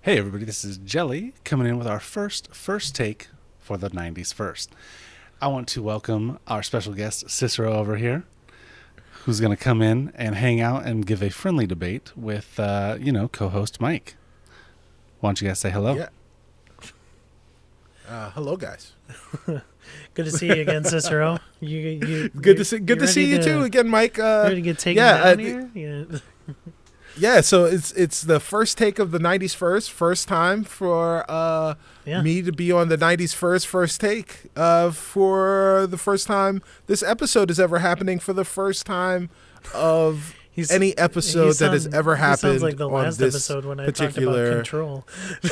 Hey everybody, this is Jelly coming in with our first take for the 90s first. I want to welcome our special guest Cicero over here, who's going to come in and hang out and give a friendly debate with, co-host Mike. Why don't you guys say hello? Yeah. Hello, guys. Good to see you again, Cicero. Good to see you too again, Mike. Ready to get taken down here? Yeah. Yeah, so it's the first take of the 90s first time for me to be on the 90s first take for the first time this episode is ever happening for the first time of any episode that has ever happened. Sounds like the last episode when I talked about control.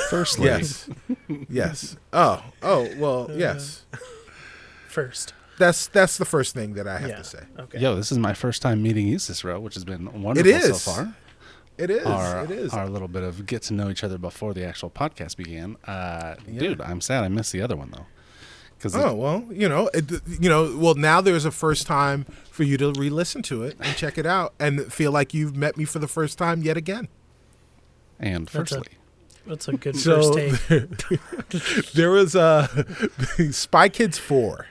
Firstly. Yes. Oh, well, yes. First. That's the first thing that I have to say. Okay. Yo, this is my first time meeting you, Cicero, which has been wonderful so far. It is. Our little bit of get to know each other before the actual podcast began. Dude, I'm sad I missed the other one though. Well, now there's a first time for you to re-listen to it and check it out and feel like you've met me for the first time yet again. And firstly, that's a good first take. There was Spy Kids 4.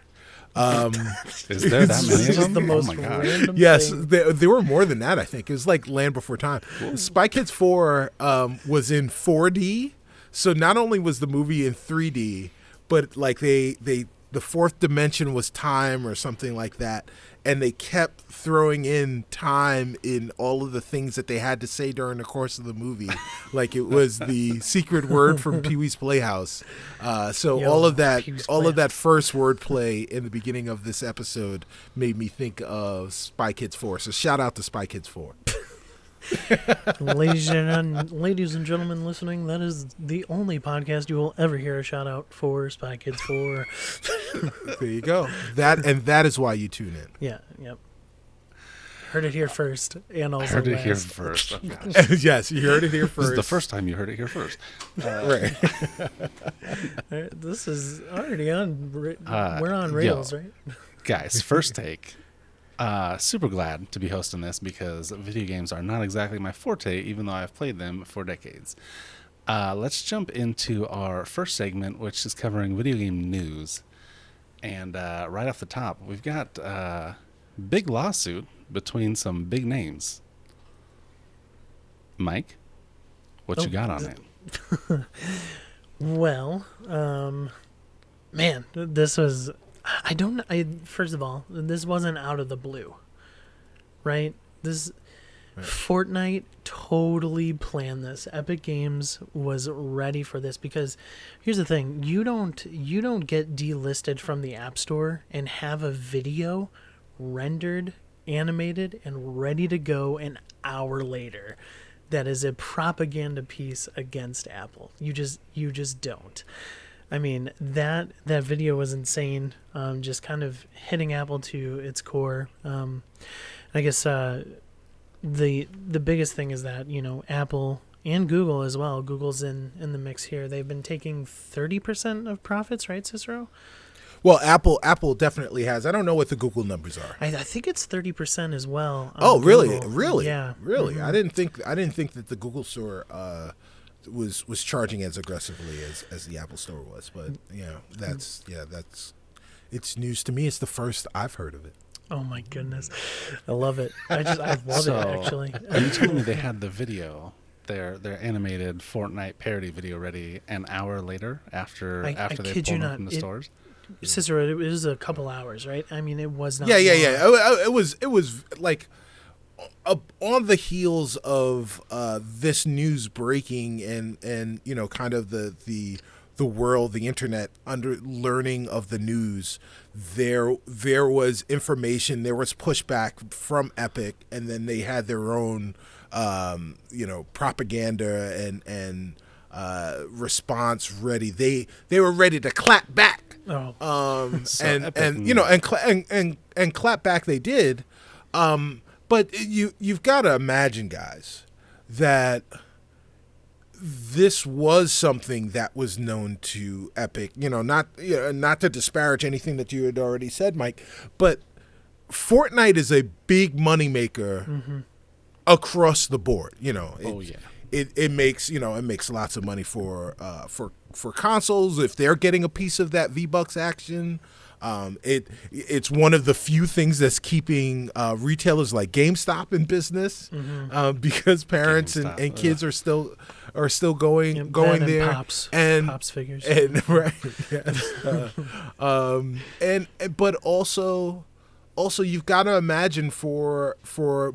Is there that many of them? Oh my god! Yes, there were more than that. I think it was like Land Before Time. Cool. Spy Kids 4 was in 4D, so not only was the movie in 3D, but like the fourth dimension was time or something like that, and they kept throwing in time in all of the things that they had to say during the course of the movie, like it was the secret word from Pee-wee's Playhouse. All of that first wordplay in the beginning of this episode made me think of Spy Kids 4. So shout out to Spy Kids 4. Ladies and gentlemen listening, that is the only podcast you will ever hear a shout out for Spy Kids 4. There you go. That is why you tune in. Yeah, yep. Heard it here first, and also heard it last. Here first. Oh, yes, you heard it here first. This is the first time you heard it here first. Right. This is already on. We're on rails, right? Guys, first take. Super glad to be hosting this because video games are not exactly my forte, even though I've played them for decades. Let's jump into our first segment, which is covering video game news. And right off the top, we've got a big lawsuit between some big names. Mike, what you got on it? Well, man, this was... first of all, this wasn't out of the blue, right? Fortnite totally planned this. Epic Games was ready for this because here's the thing: you don't get delisted from the App Store and have a video rendered, animated, and ready to go an hour later. That is a propaganda piece against Apple. You just don't. I mean, that video was insane, just kind of hitting Apple to its core. I guess the biggest thing is that, Apple and Google as well, Google's in the mix here. They've been taking 30% of profits, right, Cicero? Well, Apple definitely has. I don't know what the Google numbers are. I think it's 30% as well. Oh, really? Google. Really? Yeah. Really? Mm-hmm. I didn't think that the Google store was charging as aggressively as the Apple Store was, but that's it's news to me. It's the first I've heard of it. Oh my goodness, I love it. I love it actually. Are you telling me they had the video, their animated Fortnite parody video ready an hour later after they pulled it from the stores? Cicero, it was a couple hours, right? I mean, it was not. Yeah. It was like on the heels of this news breaking and kind of the world, the internet under learning of the news, there was information, there was pushback from Epic, and then they had their own propaganda and response ready. They were ready to clap back. And clap back they did. But you've got to imagine, guys, that this was something that was known to Epic. Not to disparage anything that you had already said, Mike, but Fortnite is a big moneymaker across the board. Oh yeah. it makes it makes lots of money for consoles if they're getting a piece of that V-Bucks action. It's one of the few things that's keeping retailers like GameStop in business, because parents and kids are still going there. Pops figures and right, yes. But also you've got to imagine for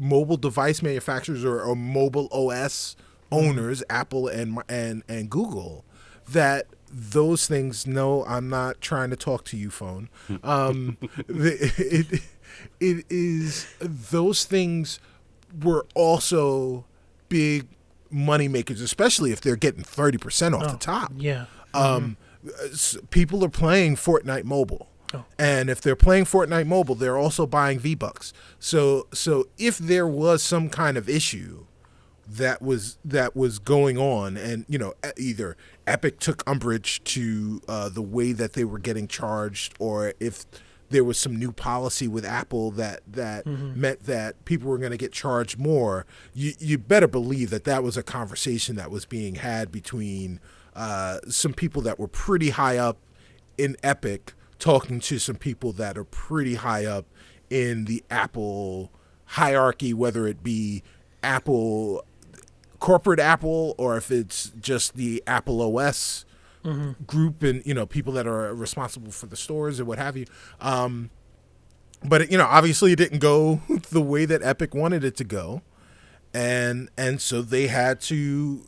mobile device manufacturers or mobile OS owners, Apple and Google, that those things. No, I'm not trying to talk to you, phone. It is, those things were also big money makers, especially if they're getting 30% off the top. Yeah. People are playing Fortnite Mobile. Oh. And if they're playing Fortnite Mobile, they're also buying V-Bucks. So if there was some kind of issue that was going on, and either Epic took umbrage to the way that they were getting charged, or if there was some new policy with Apple that meant that people were going to get charged more, you better believe that was a conversation that was being had between some people that were pretty high up in Epic talking to some people that are pretty high up in the Apple hierarchy, whether it be Apple, corporate Apple, or if it's just the Apple OS group, and people that are responsible for the stores and what have you. But obviously it didn't go the way that Epic wanted it to go, and so they had to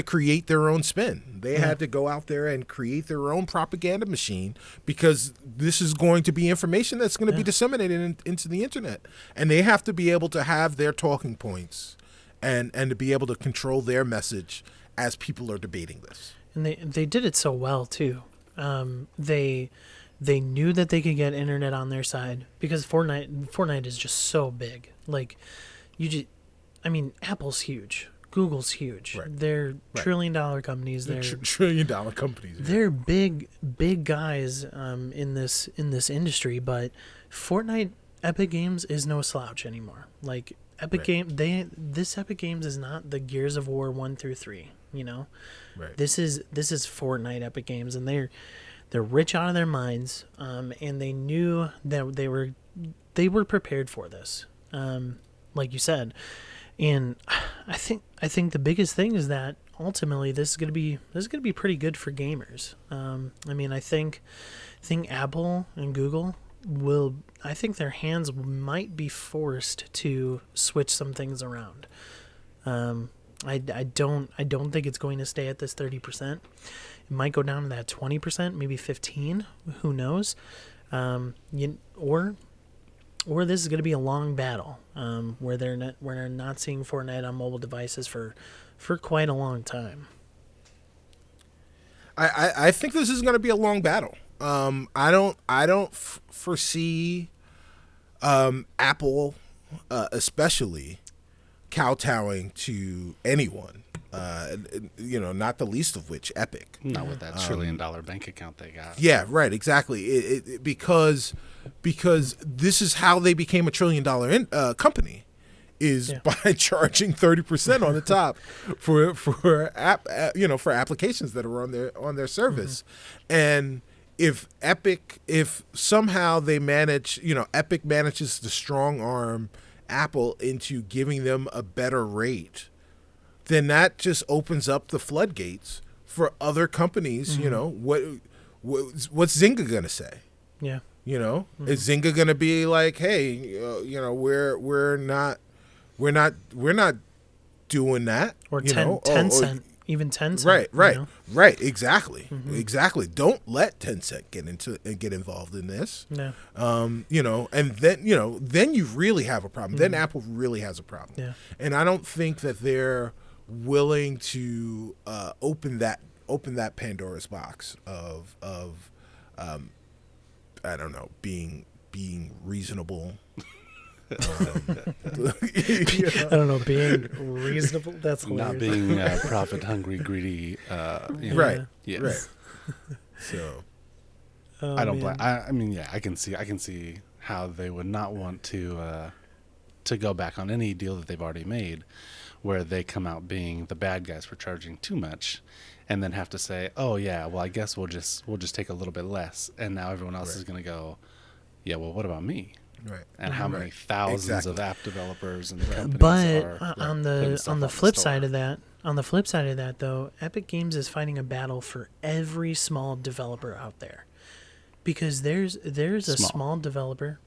create their own spin. They had to go out there and create their own propaganda machine, because this is going to be information that's going to be disseminated into the internet, and they have to be able to have their talking points and to be able to control their message as people are debating this. And they did it so well too. They knew that they could get internet on their side, because Fortnite is just so big. Like, Apple's huge. Google's huge. Right. They're trillion-dollar companies. They're trillion-dollar companies. Yeah. They're big guys in this industry. But Fortnite, Epic Games is no slouch anymore. Like, Epic Games is not the Gears of War 1 through 3. Right. This is Fortnite, Epic Games, and they're rich out of their minds. And they knew that they were prepared for this. Like you said. And I think the biggest thing is that ultimately this is gonna be pretty good for gamers. I think Apple and Google will. I think their hands might be forced to switch some things around. I don't think it's going to stay at this 30%. It might go down to that 20%, maybe 15%. Who knows? Or this is going to be a long battle, where they're not seeing Fortnite on mobile devices for quite a long time. I think this is going to be a long battle. I don't foresee Apple, especially, kowtowing to anyone. Not the least of which Epic. Not with that $1 trillion bank account they got. Yeah, right. Exactly. Because this is how they became $1 trillion company, is by charging 30% on the top for applications that are on their service. And if somehow they manage, Epic manages to strong arm Apple into giving them a better rate, then that just opens up the floodgates for other companies. What's Zynga gonna say? Yeah. Is Zynga gonna be like, hey, we're not doing that? Or Tencent, even Tencent. Right. Exactly. Exactly. Don't let Tencent get involved in this. No. And then you really have a problem. Then Apple really has a problem. Yeah. And I don't think that they're willing to open that Pandora's box of I don't know, being reasonable. I don't know, being reasonable. That's hilarious. Not being profit hungry, greedy. Right. Yes. Right. So I don't blame. I can see how they would not want to to go back on any deal that they've already made, where they come out being the bad guys for charging too much, and then have to say, "Oh yeah, well I guess we'll just take a little bit less," and now everyone else is going to go, "Yeah, well what about me?" Right. And how many thousands of app developers and companies But are on the flip side of that, though, Epic Games is fighting a battle for every small developer out there, because there's a small developer.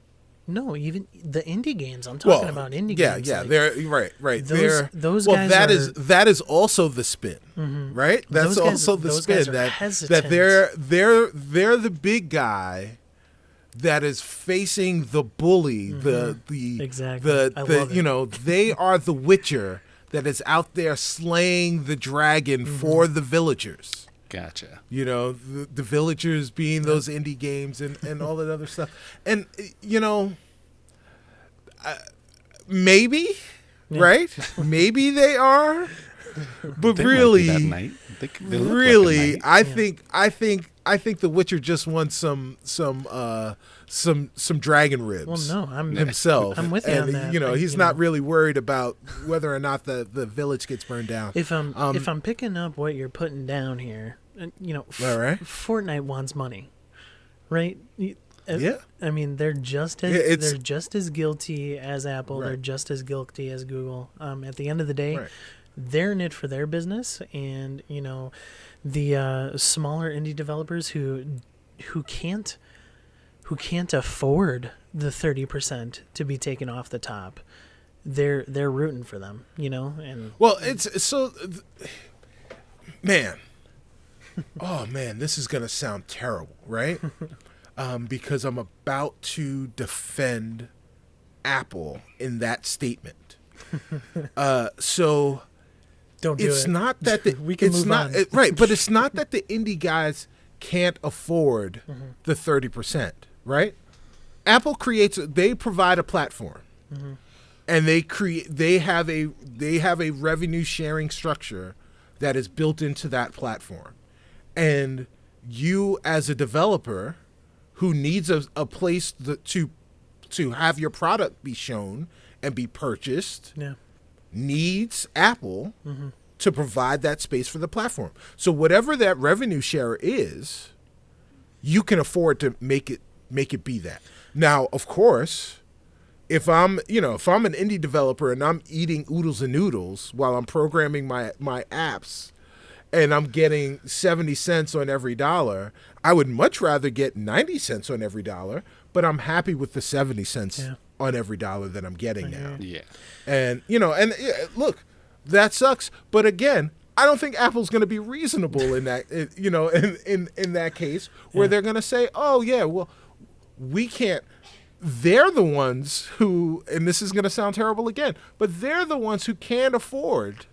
No, even the indie games. I'm talking about indie games. Yeah, like, they're right. Those well, guys that is also the spin, right? That's also the spin that they're the big guy that is facing the bully, exactly. They are the Witcher that is out there slaying the dragon for the villagers. Gotcha. The villagers being those indie games and all that other stuff. And, maybe, right? Maybe they are. But They really, might be that night. They look really, like a knight. I think the Witcher just wants some dragon ribs. Well, no, I'm himself. I'm with you on that. He's not really worried about whether or not the village gets burned down. If I'm picking up what you're putting down here, all right. Fortnite wants money, right? Yeah. I mean, they're just as guilty as Apple. Right. They're just as guilty as Google. At the end of the day, Right. they're in it for their business, and the smaller indie developers who can't afford the 30% to be taken off the top, they're rooting for them, and Well, it's so, man. Oh man, this is gonna sound terrible, right? Because I'm about to defend Apple in that statement. So don't do it's it. not that We can move on. right, but it's not that the indie guys can't afford the 30%, right? Apple they provide a platform, and they have a revenue sharing structure that is built into that platform, and you as a developer who needs a place to have your product be shown and be purchased needs Apple to provide that space for the platform. So whatever that revenue share is, you can afford to make it be that. Now, of course, if I'm an indie developer and I'm eating oodles and noodles while I'm programming my apps and I'm getting 70 cents on every dollar, I would much rather get 90 cents on every dollar, but I'm happy with the 70 cents on every dollar that I'm getting now. Yeah. And, look, that sucks. But again, I don't think Apple's going to be reasonable in that, in that case where they're going to say, oh, yeah, well, we can't. They're the ones who, and this is going to sound terrible again, but they're the ones who can't afford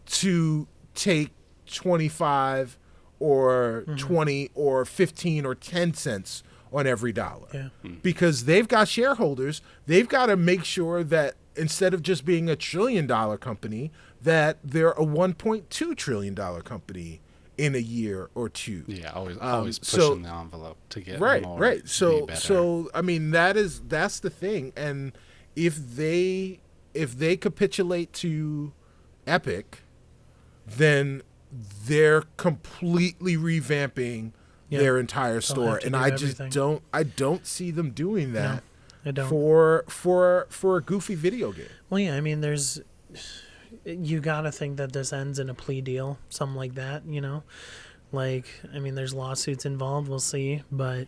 to take 25 or 20 or 15 or 10 cents on every dollar. Because they've got shareholders. They've got to make sure that instead of just being $1 trillion company, that they're a $1.2 trillion company in a year or two. Yeah, always pushing the envelope to get more. Right. To be better. So I mean that's the thing. And if they capitulate to Epic, then they're completely revamping their entire store, and I just don't see them doing that. No, I don't. For a goofy video game. Well, yeah, I mean, you gotta think that this ends in a plea deal, something like that, there's lawsuits involved, we'll see, but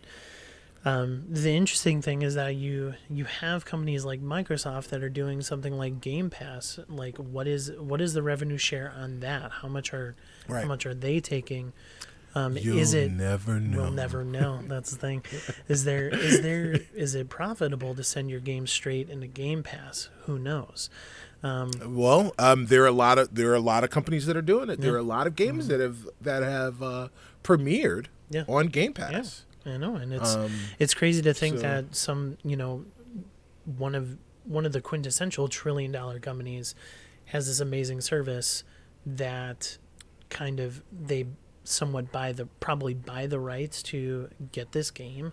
the interesting thing is that you have companies like Microsoft that are doing something like Game Pass. Like, what is the revenue share on that? How much are they taking? You'll never know. We'll never know. That's the thing. Is it profitable to send your game straight into Game Pass? Who knows? There are a lot of companies that are doing it. There are a lot of games that have premiered on Game Pass. Yeah, I know, and it's crazy to think that some one of the quintessential $1 trillion companies has this amazing service that kind of they somewhat probably buy the rights to get this game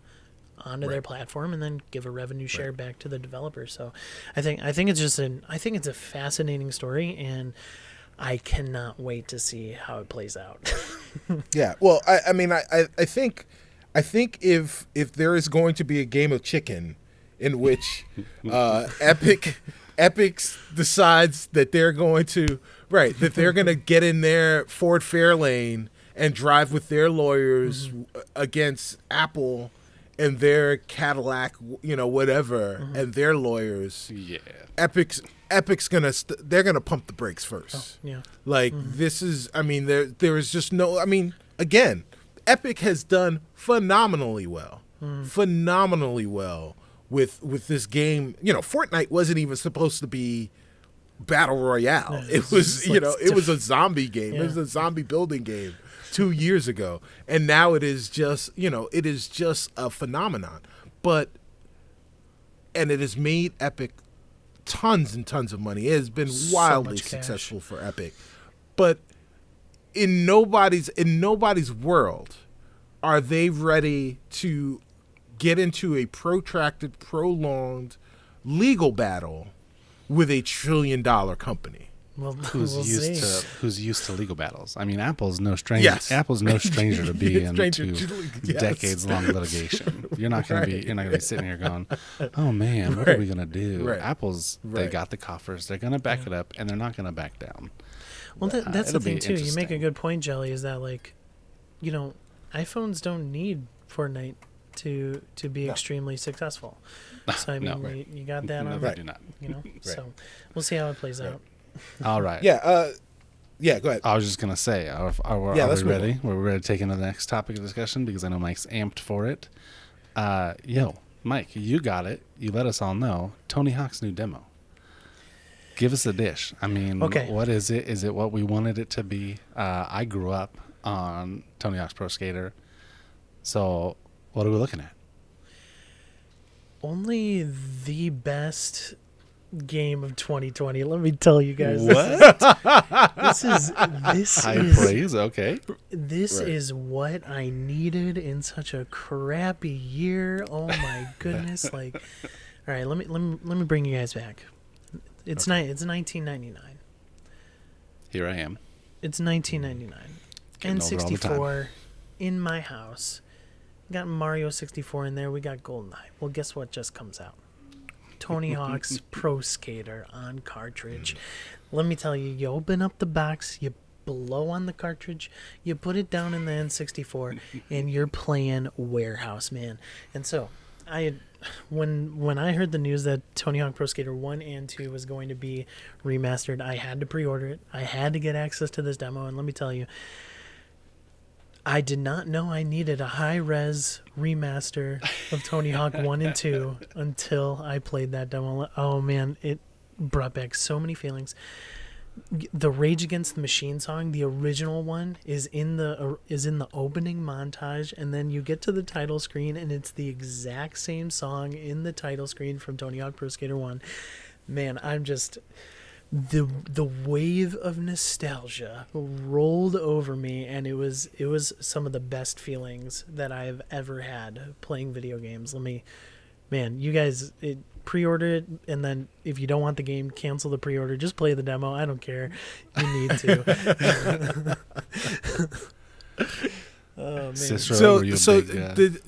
onto their platform and then give a revenue share back to the developer. So I think it's just I think it's a fascinating story, and I cannot wait to see how it plays out. Yeah. Well, I mean, I think if there is going to be a game of chicken in which Epic decides that they're going to get in their Ford Fairlane and drive with their lawyers against Apple and their Cadillac, whatever, and their lawyers. Yeah. Epic's they're gonna pump the brakes first. Yeah. Like this is, I mean, there is just no. I mean, again, Epic has done phenomenally well with this game. Fortnite wasn't even supposed to be battle royale. Yeah, it was, it was a zombie game. Yeah. It was a zombie building game 2 years ago, and now it is just, it is just a phenomenon. And it has made Epic tons and tons of money. It has been wildly much cash. successful for Epic, but in nobody's world are they ready to get into a protracted, prolonged legal battle with $1 trillion company. Well, Who's we'll used see. who's used to legal battles? I mean, Apple's no stranger. Yes. Apple's no stranger to be Stranger into to- yes. decades-long litigation. You're not gonna be. Right. You're not gonna be sitting here going, "Oh man, what are we gonna do?" Right. Apple's. They Right. got the coffers. They're gonna back it up, and they're not gonna back down. Well, that's the it'll be thing too. You make a interesting. good point, Jelly. Is that iPhones don't need Fortnite to be extremely successful. So I mean, No. you got that No, on. they do not. So we'll see how it plays out. All right. Yeah. Yeah. Go ahead. I was just gonna say, are Yeah, we let's move ready? We're ready to take into the next topic of discussion because I know Mike's amped for it. Mike, you got it. You let us all know Tony Hawk's new demo. Give us a dish. I mean, Okay. what is it? Is it what we wanted it to be? I grew up on Tony Hawk's Pro Skater, so what are we looking at? Only the best game of 2020. Let me tell you guys. What? This High is praise. Okay. this Right. is what I needed in such a crappy year. Oh my goodness! All right, let me bring you guys back. It's 1999. Here I am. It's 1999. Getting older all the time. N64 in my house. Got Mario 64 in there. We got GoldenEye. Well, guess what just comes out? Tony Hawk's Pro Skater on cartridge. Let me tell you, you open up the box, you blow on the cartridge, you put it down in the N64, and you're playing Warehouse, man. And so, when I heard the news that Tony Hawk Pro Skater 1 and 2 was going to be remastered, I had to pre-order it. I had to get access to this demo, and let me tell you, I did not know I needed a high-res remaster of Tony Hawk 1 and 2 until I played that demo. Oh, man, it brought back so many feelings. The Rage Against the Machine song, the original one, is in the opening montage, and then you get to the title screen, and it's the exact same song in the title screen from Tony Hawk Pro Skater 1. Man, I'm just... The wave of nostalgia rolled over me, and it was some of the best feelings that I've ever had playing video games. You guys pre-order it, and then if you don't want the game, cancel the pre-order. Just play the demo. I don't care. You need to. Oh man. Cicero, were you a big,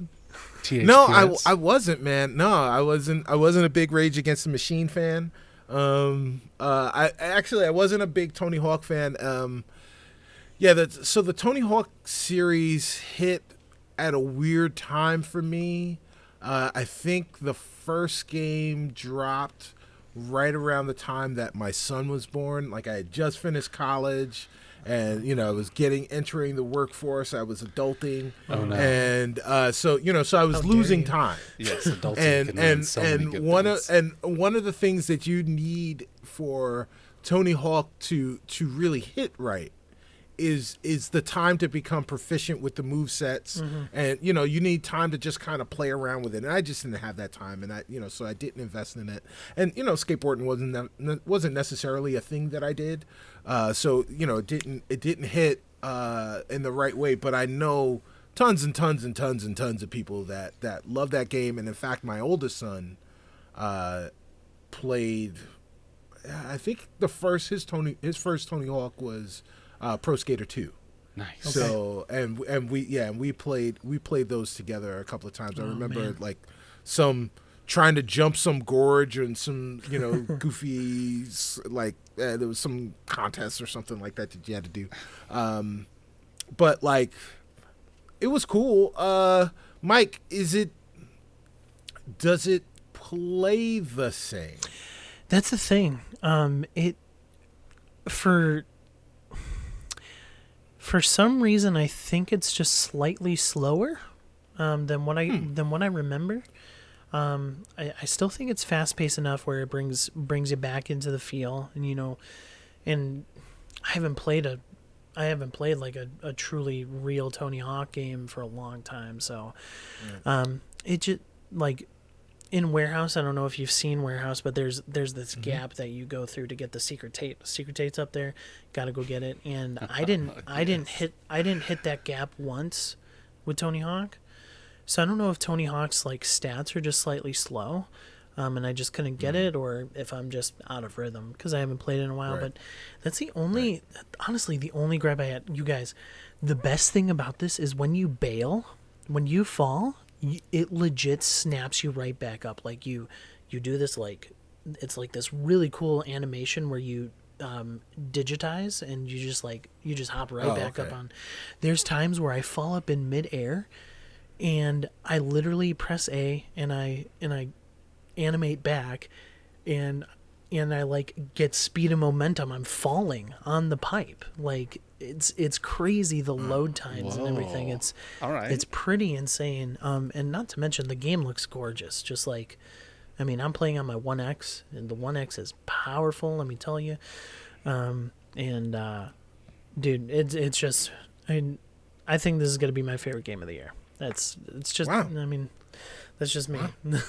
THQS? No, I wasn't, man. No, I wasn't a big Rage Against the Machine fan. I wasn't a big Tony Hawk fan. So the Tony Hawk series hit at a weird time for me. I think the first game dropped right around the time that my son was born. Like I had just finished college, and I was entering the workforce. I was adulting. Oh no! And so I was losing time. Yes, adulting can mean so many good things. One of the things that you need for Tony Hawk to really hit right is the time to become proficient with the move sets, and you need time to just kind of play around with it. And I just didn't have that time, and so I didn't invest in it. And skateboarding wasn't necessarily a thing that I did, so it didn't hit in the right way. But I know tons and tons and tons and tons of people that love that game. And in fact, my oldest son played. I think his first Tony Hawk was Pro Skater 2. Nice. So we played those together a couple of times. I remember like some trying to jump some gorge and some goofy like there was some contest or something like that you had to do. But like it was cool. Mike, does it play the same? That's the thing. For some reason, I think it's just slightly slower than what I remember. I still think it's fast paced enough where it brings you back into the feel, and I haven't played like a truly real Tony Hawk game for a long time. So, it just like. In Warehouse, I don't know if you've seen Warehouse, but there's this gap that you go through to get the secret tape. Secret tape's up there, got to go get it. And I didn't hit that gap once with Tony Hawk, so I don't know if Tony Hawk's like stats are just slightly slow, and I just couldn't get it, or if I'm just out of rhythm because I haven't played it in a while. Right. But that's honestly the only gripe I had. You guys, the best thing about this is when you bail, when you fall. It legit snaps you right back up. Like you do this, like it's like this really cool animation where you digitize and you just hop right back up on. There's times where I fall up in midair and I literally press A and I animate back and I like get speed and momentum. I'm falling on the pipe. Like it's crazy, the load times and everything. It's all right. It's pretty insane. And not to mention the game looks gorgeous. Just like, I mean, I'm playing on my 1X and the 1X is powerful, let me tell you. Dude, it's just, I think this is going to be my favorite game of the year. It's just, wow. I mean, that's just me. Wow.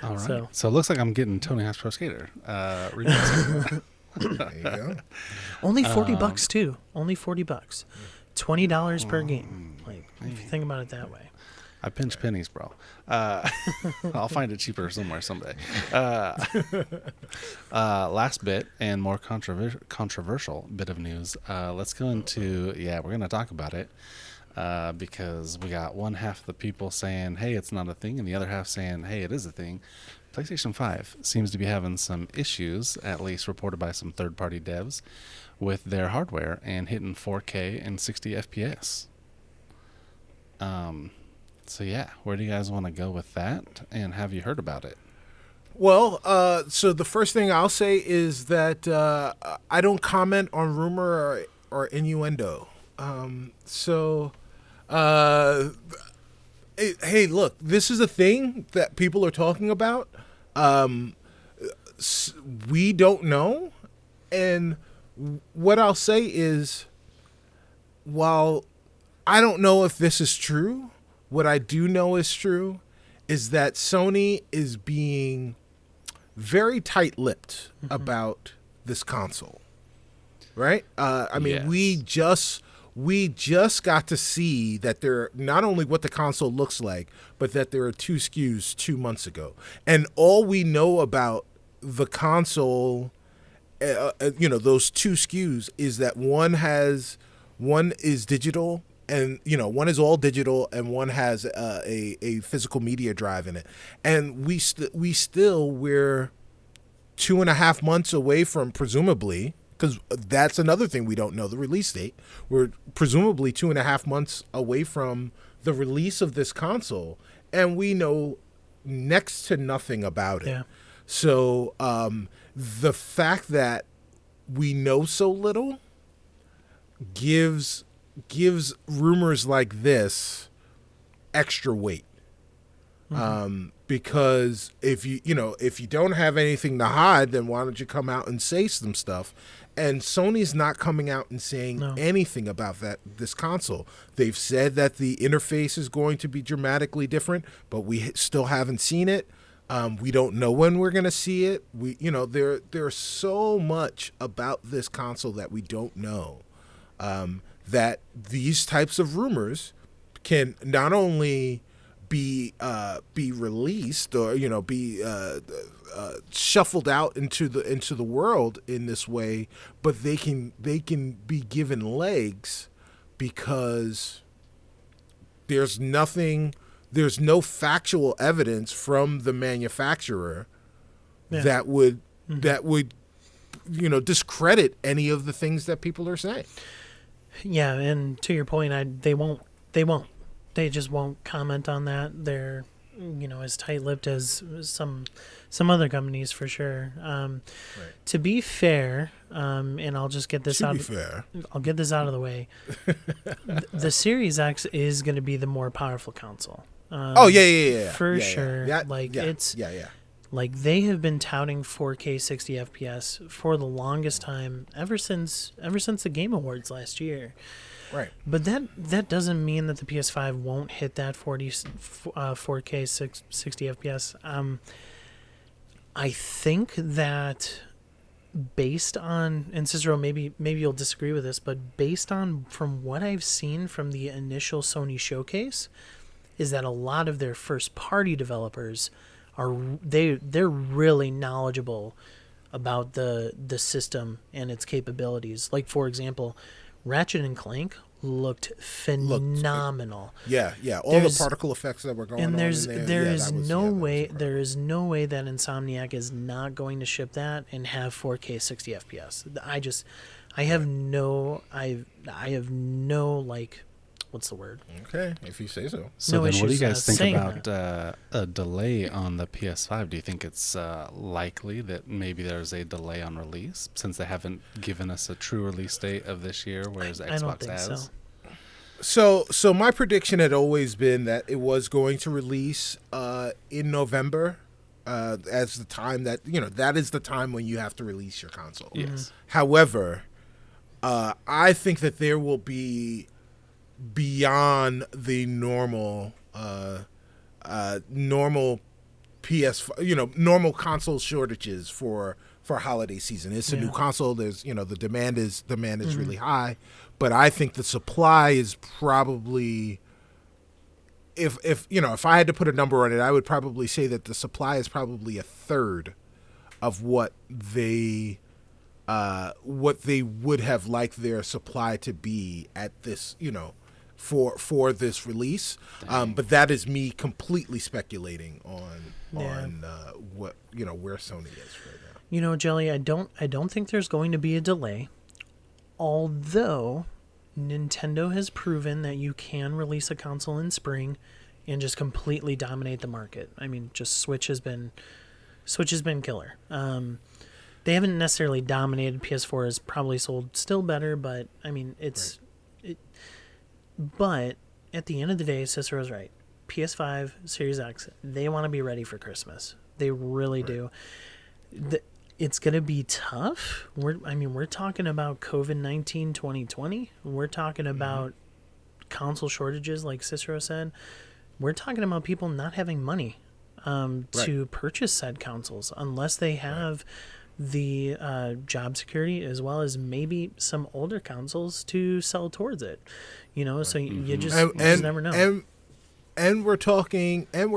All right. So it looks like I'm getting Tony Hawk's Pro Skater. There you go. Only $40 too. Only $40. $20 per game. Like if you think about it that way. I pinch pennies, bro. I'll find it cheaper somewhere someday. Last bit and more controversial bit of news. Let's go into we're gonna talk about it because we got one half of the people saying, "Hey, it's not a thing," and the other half saying, "Hey, it is a thing." PlayStation 5 seems to be having some issues, at least reported by some third-party devs, with their hardware and hitting 4K and 60 FPS. So where do you guys want to go with that? And have you heard about it? Well, so the first thing I'll say is that I don't comment on rumor or innuendo. Hey, look, this is a thing that people are talking about. We don't know. And what I'll say is, while I don't know if this is true, what I do know is true is that Sony is being very tight-lipped about this console. Right? I mean, yes. We just got to see that there, not only what the console looks like, but that there are 2 SKUs 2 months ago. And all we know about the console, those 2 SKUs is that one is digital and, one is all digital and one has a physical media drive in it. And we're 2.5 months away from, presumably, because that's another thing we don't know, the release date. We're presumably 2.5 months away from the release of this console, and we know next to nothing about it. Yeah. So the fact that we know so little gives rumors like this extra weight. Because if you don't have anything to hide, then why don't you come out and say some stuff? And Sony's not coming out and saying anything about this console. They've said that the interface is going to be dramatically different, but we still haven't seen it. We don't know when we're going to see it. There's so much about this console that we don't know, that these types of rumors can not only be released or be shuffled out into the world in this way, but they can be given legs because there's no factual evidence from the manufacturer that would discredit any of the things that people are saying. Yeah, and to your point, they just won't comment on that. They're as tight-lipped as some other companies for sure. To be fair, and I'll just get this I'll get this out of the way. The Series X is going to be the more powerful console. For sure. Like they have been touting 4K 60 FPS for the longest time, ever since the Game Awards last year. Right. But that doesn't mean that the PS5 won't hit that 4K 60 FPS. I think that based on, and Cicero, maybe you'll disagree with this, but based on from what I've seen from the initial Sony showcase, is that a lot of their first party developers they're really knowledgeable about the system and its capabilities. Like, for example, Ratchet and Clank looked phenomenal. All the particle effects that were going on in there. There is no way that Insomniac is not going to ship that and have 4K 60 FPS. I have no like, what's the word? Okay, if you say so. So then what do you guys think about a delay on the PS5? Do you think it's likely that maybe there's a delay on release since they haven't given us a true release date of this year, whereas Xbox I don't think has? So my prediction had always been that it was going to release in November as the time that, that is the time when you have to release your console. Yes. However, I think that there will be beyond the normal normal console shortages for holiday season. It's a new console. There's the demand is really high, but I think the supply is probably, if I had to put a number on it, I would probably say that the supply is probably a third of what they would have liked their supply to be at this, for this release. But that is me completely speculating on what where Sony is right now. Jelly, I don't think there's going to be a delay. Although Nintendo has proven that you can release a console in spring and just completely dominate the market. I mean, just Switch has been killer. They haven't necessarily dominated. PS4 has probably sold still better, but I mean, but at the end of the day, Cicero's right. PS5, Series X, they want to be ready for Christmas. They really do. It's going to be tough. We're talking about COVID-19 2020. We're talking about console shortages, like Cicero said. We're talking about people not having money to purchase said consoles unless they have the job security as well as maybe some older consoles to sell towards it. So you just never know. And we're talking a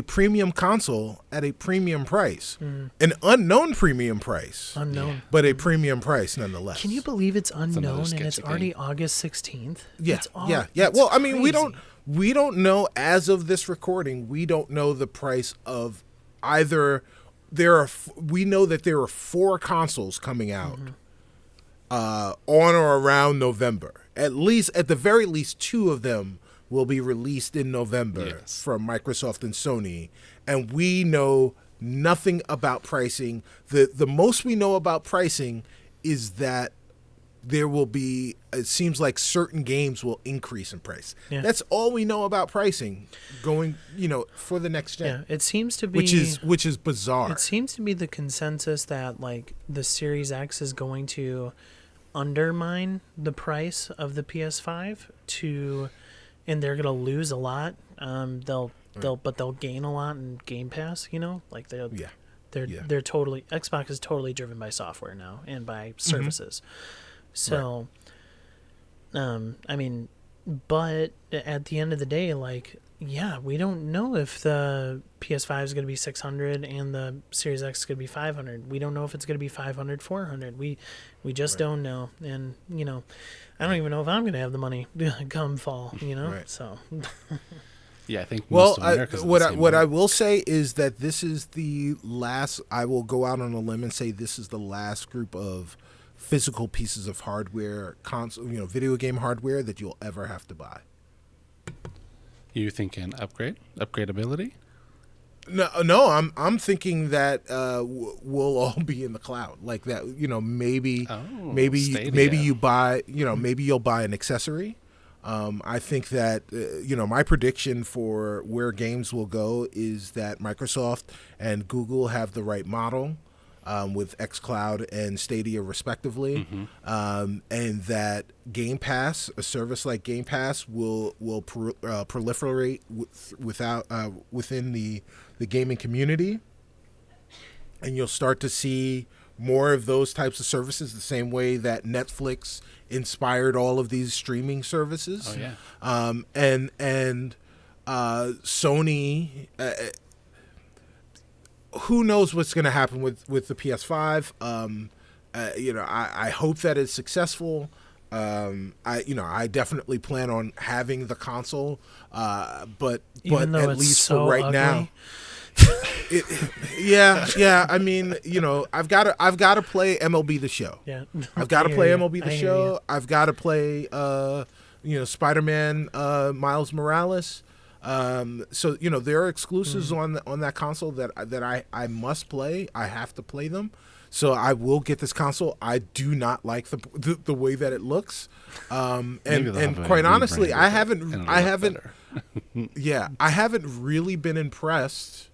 premium console at a premium price, an unknown premium price, but a premium price nonetheless. Can you believe it's unknown and it's already August 16th? Yeah. Well, I mean, we don't know as of this recording. We don't know the price of either. We know that there are 4 consoles coming out on or around November. At the very least, 2 of them will be released in November from Microsoft and Sony, and we know nothing about pricing. The most we know about pricing is that there will be, it seems like certain games will increase in price. Yeah. That's all we know about pricing going, for the next gen. Yeah, it seems to be, which is bizarre. It seems to be the consensus that like the Series X is going to undermine the price of the PS5 and they're gonna lose a lot. But they'll gain a lot in Game Pass. Like they're totally, Xbox is totally driven by software now and by services. So I mean, but at the end of the day, like, yeah, we don't know if the PS5 is going to be 600 and the Series X is going to be 500. We don't know if it's going to be 500, 400. We just don't know. And, you know, I don't even know if I'm going to have the money come fall, you know? Right. So. Yeah, I think Well, most of America's in the what same I boat. will say is that this is the last. I will go out on a limb and say this is the last group of physical pieces of hardware, console, video game hardware that you'll ever have to buy. You thinking upgradability? No, I'm thinking that we'll all be in the cloud, like that. Maybe Stadia. you buy, maybe you'll buy an accessory. I think that my prediction for where games will go is that Microsoft and Google have the right model with xCloud and Stadia respectively, and that Game Pass, a service like Game Pass, will proliferate within the gaming community, and you'll start to see more of those types of services the same way that Netflix inspired all of these streaming services. Oh, yeah. And Sony, who knows what's going to happen with the PS5. I hope that it's successful. I definitly plan on having the console, but Even though at it's least so for right ugly. now. Yeah. I mean, I've got to play MLB The Show. Yeah. I've got to I play hear ya. MLB The I hear Show. ya. I've got to play, Spider-Man, Miles Morales. So there are exclusives on that console that I must play. I have to play them. So I will get this console. I do not like the way that it looks. Maybe And they'll have a quite honestly, rebrand I with it, and it'll haven't. look better. Yeah, I haven't really been impressed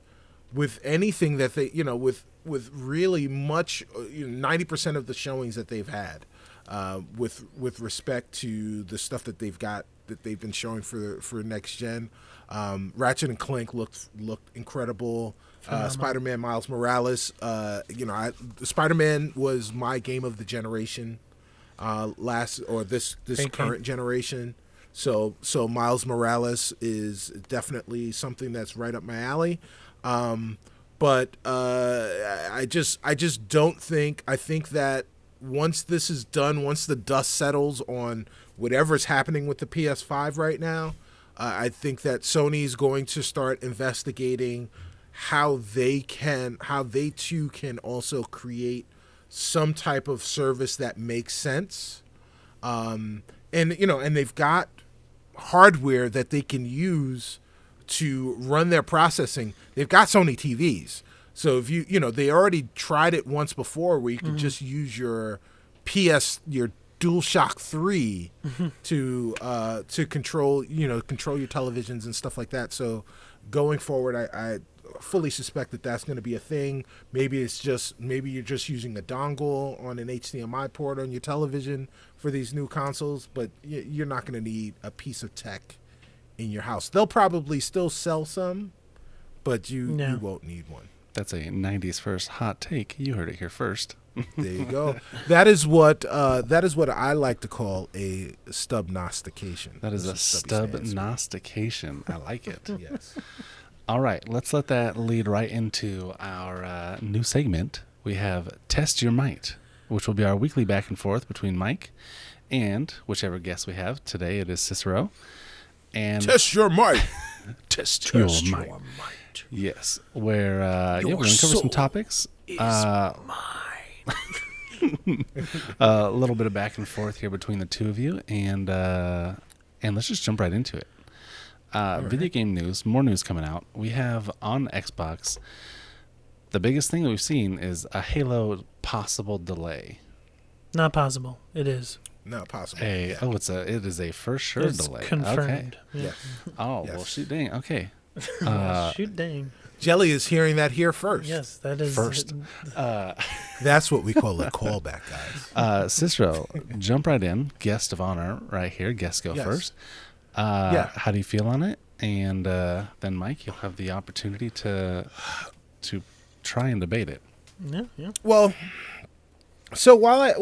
with anything that they, with really much, 90% of the showings that they've had, with respect to the stuff that they've been showing for next gen. Ratchet and Clank looked incredible. Spider-Man Miles Morales, Spider-Man was my game of the generation, this Great current game. generation. So Miles Morales is definitely something that's right up my alley. But I just don't think. I think that once this is done, once the dust settles on whatever's happening with the PS5 right now, I think that Sony's going to start investigating how they too can also create some type of service that makes sense. And they've got hardware that they can use to run their processing. They've got Sony TVs. So if they already tried it once before where you could just use your DualShock 3 to control your televisions and stuff like that. So going forward, I fully suspect that that's going to be a thing. Maybe you're just using a dongle on an HDMI port on your television for these new consoles, but you're not going to need a piece of tech in your house. They'll probably still sell some, but you won't need one. That's a 90s first hot take. You heard it here first. There you go. That is what I like to call a stubnostication. That is a Stubby Stan's. stubnostication. I like it. Yes. All right, let's let that lead right into our new segment. We have Test Your Might, which will be our weekly back and forth between Mike and whichever guest we have. Today it is Cicero. And Test your might. Test your might. Yes, where we're going to cover some topics. A little bit of back and forth here between the two of you, and let's just jump right into it. Video game news, more news coming out. We have on Xbox, the biggest thing that we've seen is a Halo possible delay. Not possible. It is. Not possible. It is a for sure It's delay. confirmed. Yeah. Yeah. Oh, Yes. well, shoot, dang. Okay. Shoot, dang. Jelly is hearing that here first. Yes, that is First. That's what we call a callback, guys. Cicero, jump right in. Guest of honor right here. Guest go Yes. first. Yeah. How do you feel on it? And then, Mike, you'll have the opportunity to try and debate it. Yeah. Well, So while I,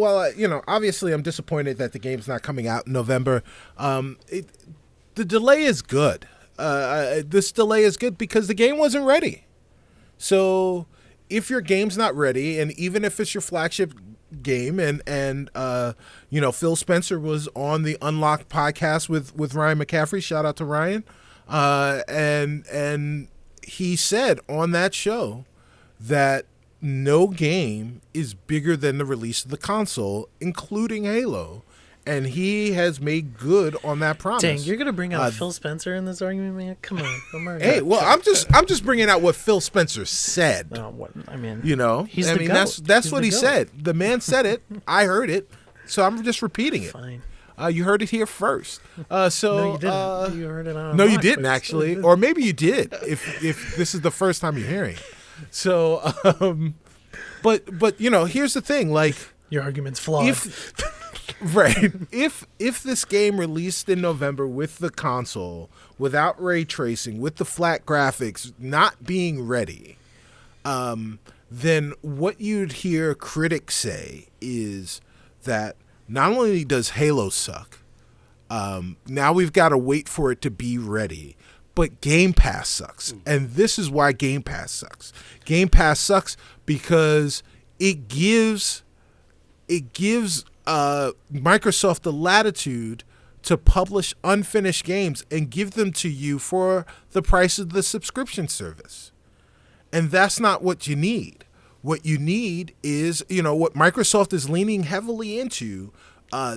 obviously I'm disappointed that the game's not coming out in November. The delay is good. This delay is good because the game wasn't ready. So if your game's not ready, and even if it's your flagship game, and Phil Spencer was on the Unlocked podcast with Ryan McCaffrey. Shout out to Ryan, and he said on that show that no game is bigger than the release of the console, including Halo. And he has made good on that promise. Dang, you're gonna bring out Phil Spencer in this argument, man? Come on, hey, well, I'm just bringing out what Phil Spencer said. What I mean, he's the goat. That's what he said. The man said it. I heard it, so I'm just repeating it. Fine. You heard it here first. No, you didn't. You heard it on. No, you didn't actually, or maybe you did. If this is the first time you're hearing. So, but here's the thing. Like, your argument's flawed. Right. If this game released in November with the console, without ray tracing, with the flat graphics not being ready, then what you'd hear critics say is that not only does Halo suck, now we've got to wait for it to be ready, but Game Pass sucks. And this is why Game Pass sucks. Game Pass sucks because it gives Microsoft the latitude to publish unfinished games and give them to you for the price of the subscription service. And that's not what you need. What you need is, what Microsoft is leaning heavily into,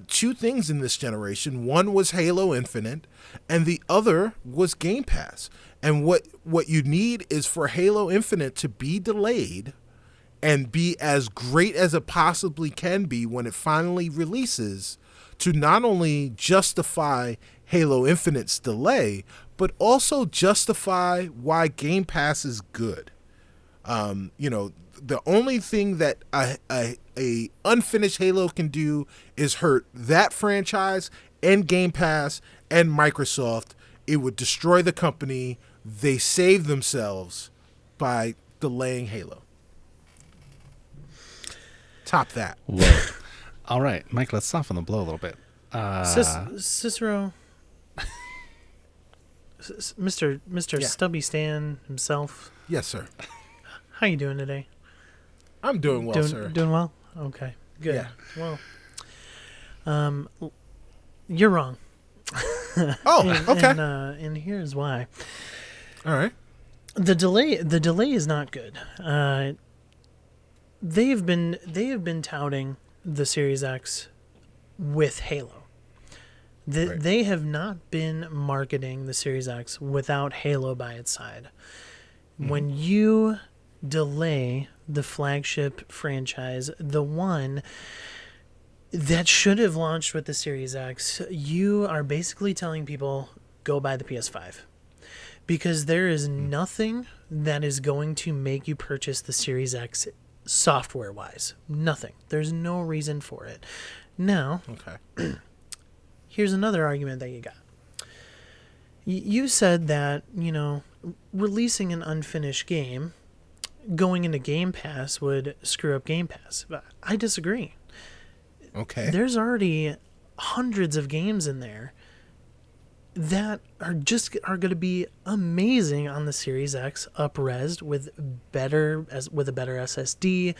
two things in this generation. One was Halo Infinite, and the other was Game Pass. And what you need is for Halo Infinite to be delayed and be as great as it possibly can be when it finally releases, to not only justify Halo Infinite's delay, but also justify why Game Pass is good. The only thing that a unfinished Halo can do is hurt that franchise and Game Pass and Microsoft. It would destroy the company. They saved themselves by delaying Halo. Top that. Whoa. All right, Mike, let's soften the blow a little bit. Cicero, Mr. StubbyStan himself. Yes, sir. How you doing today? I'm doing well, sir. Doing well? Okay, good. Yeah. Well, you're wrong. Oh, okay. And here's why. All right. The delay is not good. They have been touting the Series X with Halo. Right. They have not been marketing the Series X without Halo by its side. Mm-hmm. When you delay the flagship franchise, the one that should have launched with the Series X, you are basically telling people, go buy the PS5. Because there is nothing that is going to make you purchase the Series X software-wise. Nothing. There's no reason for it. Now, okay. Here's another argument that you got. You said that, releasing an unfinished game, going into Game Pass would screw up Game Pass. But I disagree. Okay. There's already hundreds of games in there that are going to be amazing on the Series X, up-resed with a better SSD,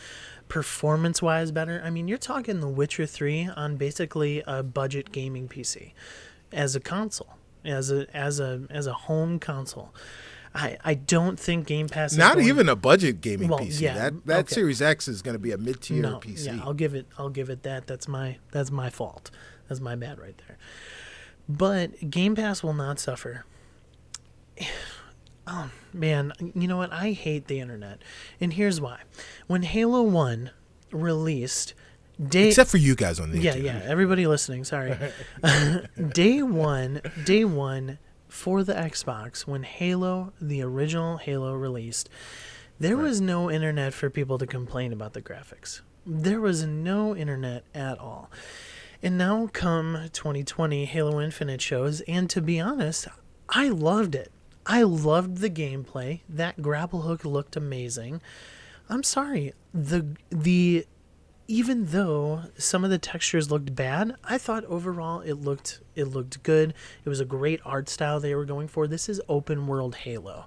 performance-wise better. I mean, you're talking The Witcher 3 on basically a budget gaming PC as a console, as a home console. I don't think Game Pass is not even a budget gaming PC. Yeah, that okay. Series X is going to be a mid-tier PC. Yeah, I'll give it that. That's my fault. That's my bad right there. But Game Pass will not suffer. Oh, man, you know what? I hate the internet. And here's why. When Halo 1 released... Except for you guys on the internet. Yeah, everybody listening, sorry. Day one for the Xbox, when the original Halo released, there was no internet for people to complain about the graphics. There was no internet at all. And now come 2020, Halo Infinite shows, and to be honest, I loved it. I loved the gameplay. That grapple hook looked amazing. I'm sorry, the even though some of the textures looked bad, I thought overall it looked good. It was a great art style they were going for. This is open world Halo.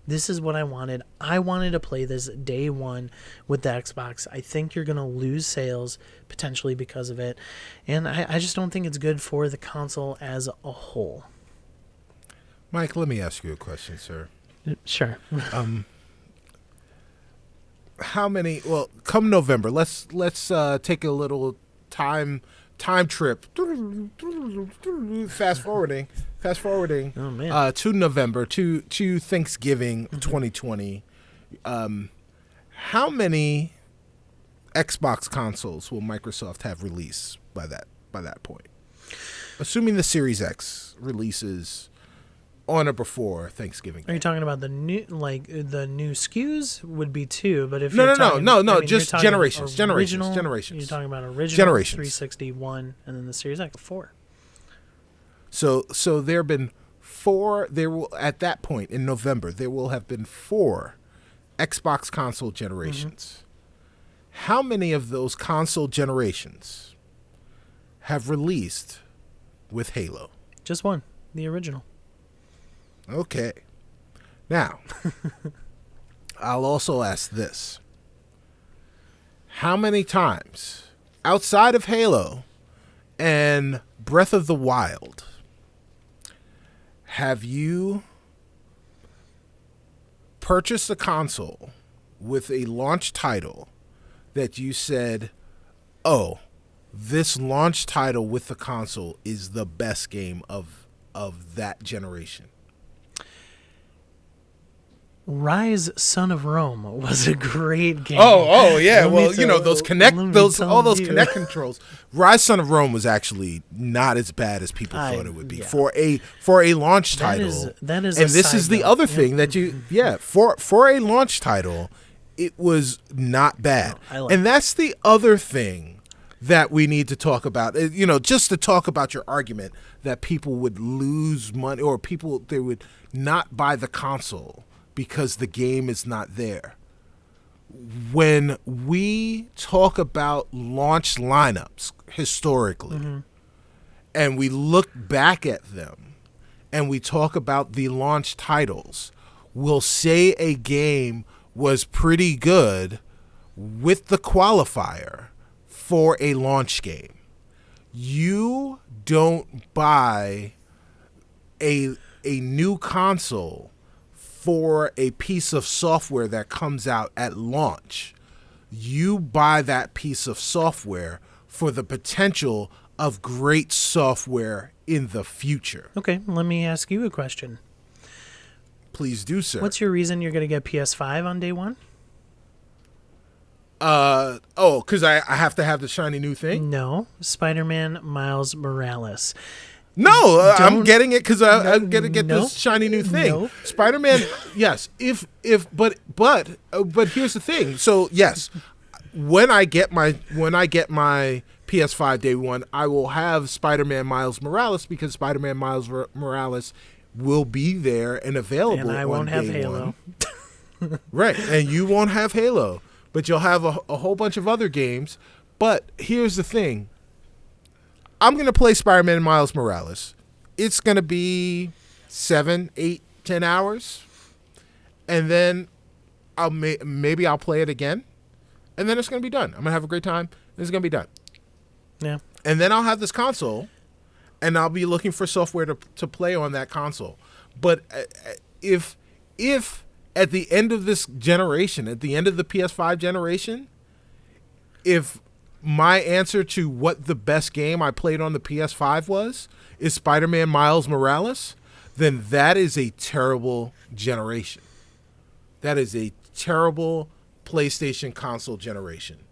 This is what I wanted. I wanted to play this day one with the Xbox. I think you're going to lose sales potentially because of it. And I just don't think it's good for the console as a whole. Mike, let me ask you a question, sir. Sure. How many? Well, come November, let's take a little time trip. Fast forwarding. Oh, man. To November, to Thanksgiving 2020. How many Xbox consoles will Microsoft have released by that point? Assuming the Series X releases on or before Thanksgiving. Are you talking about the new SKUs? Would be 2, but if No, you're no, talking, no, I mean, just you're talking generations. You're talking about original 361 and then the Series X 4. So there have been 4. There will, at that point in November, there will have been 4 Xbox console generations. How many of those console generations have released with Halo? Just one, the original. Okay. Now, I'll also ask this. How many times, outside of Halo and Breath of the Wild, have you purchased a console with a launch title that you said, oh, this launch title with the console is the best game of that generation? Rise, Son of Rome was a great game. Oh yeah. Well, those Kinect controls. Rise, Son of Rome was actually not as bad as people thought it would be for a launch title. That is, and this is the other thing that for a launch title, it was not bad. And that's the other thing that we need to talk about. Just to talk about your argument that people would lose money or they would not buy the console because the game is not there. When we talk about launch lineups historically, and we look back at them, and we talk about the launch titles, we'll say a game was pretty good with the qualifier for a launch game. You don't buy a new console for a piece of software that comes out at launch. You buy that piece of software for the potential of great software in the future. Okay, let me ask you a question. Please do, sir. What's your reason you're going to get PS5 on day one? Because I have to have the shiny new thing? No, Spider-Man Miles Morales. No, I'm getting it because I'm gonna get this shiny new thing. No. Spider-Man, yes. But here's the thing. So yes, when I get my PS5 day one, I will have Spider-Man Miles Morales because Spider-Man Miles Morales will be there and available. And I won't have Halo. Right, and you won't have Halo, but you'll have a whole bunch of other games. But here's the thing. I'm going to play Spider-Man Miles Morales. It's going to be 7, 8, 10 hours. And then maybe I'll play it again. And then it's going to be done. I'm going to have a great time. It's going to be done. Yeah. And then I'll have this console, and I'll be looking for software to play on that console. But if at the end of this generation, at the end of the PS5 generation, if my answer to what the best game I played on the PS5 is Spider-Man Miles Morales, then that is a terrible generation. That is a terrible PlayStation console generation.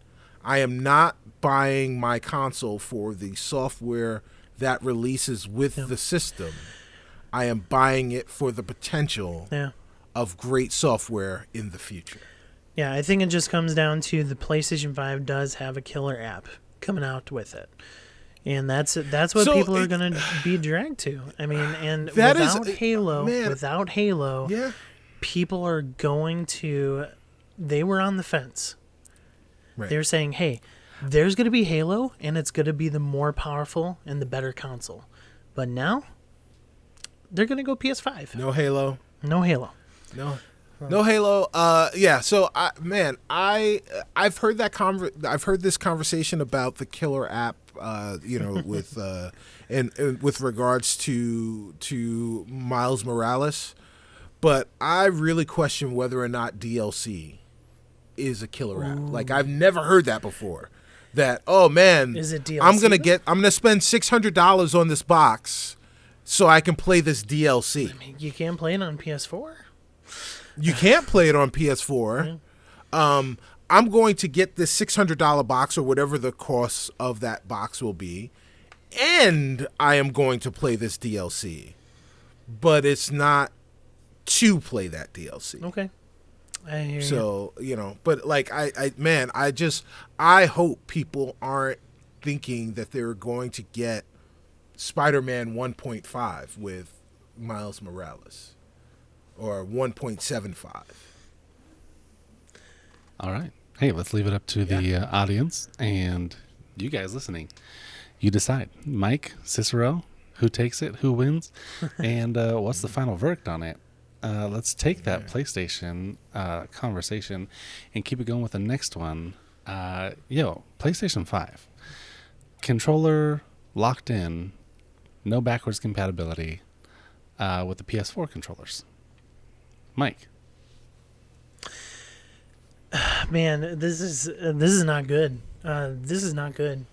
I am not buying my console for the software that releases with the system. I am buying it for the potential of great software in the future. Yeah, I think it just comes down to the PlayStation 5 does have a killer app coming out with it. And that's what people are going to be dragged to. I mean, and without Halo, people are going to, they were on the fence. Right. They're saying, hey, there's going to be Halo, and it's going to be the more powerful and the better console. But now, they're going to go PS5. No Halo. No Halo. No Halo. Yeah. So I've heard I've heard this conversation about the killer app. With and with regards to Miles Morales, but I really question whether or not DLC is a killer app. Like, I've never heard that before. That, oh man, is it DLC? I'm gonna spend $600 on this box so I can play this DLC. I mean, you can't play it on PS4. You can't play it on PS4. Yeah. I'm going to get this $600 box or whatever the cost of that box will be, and I am going to play this DLC. But it's not to play that DLC. Okay. I hear so, but like I hope people aren't thinking that they're going to get Spider-Man 1.5 with Miles Morales or 1.75. All right. Hey, let's leave it up to the audience and you guys listening. You decide. Mike, Cicero, who takes it, who wins, and what's the final verdict on it? Let's take that PlayStation conversation and keep it going with the next one. PlayStation 5. Controller locked in, no backwards compatibility with the PS4 controllers. Mike. Man, this is not good. This is not good.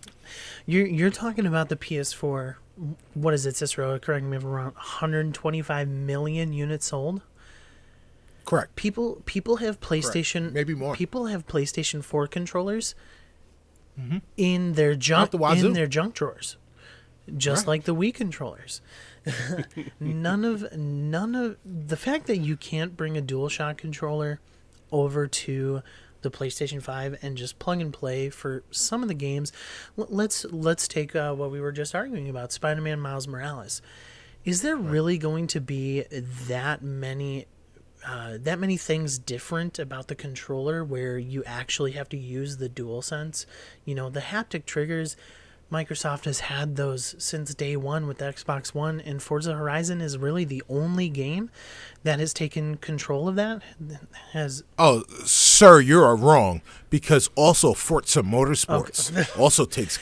You're talking about the PS4. What is it, Cicero? Correct me if I'm wrong. 125 million units sold. Correct. People have PlayStation. Correct. Maybe more. People have PlayStation 4 controllers in their junk drawers, just like the Wii controllers. none of the fact that you can't bring a DualShock controller over to the PlayStation 5 and just plug and play for some of the games. Let's take what we were just arguing about, Spider-Man Miles Morales. Is there really going to be that many things different about the controller where you actually have to use the DualSense? The haptic triggers, Microsoft has had those since day one with the Xbox One, and Forza Horizon is really the only game that has taken control of that. Oh, sir, you are wrong, because also Forza Motorsports also takes.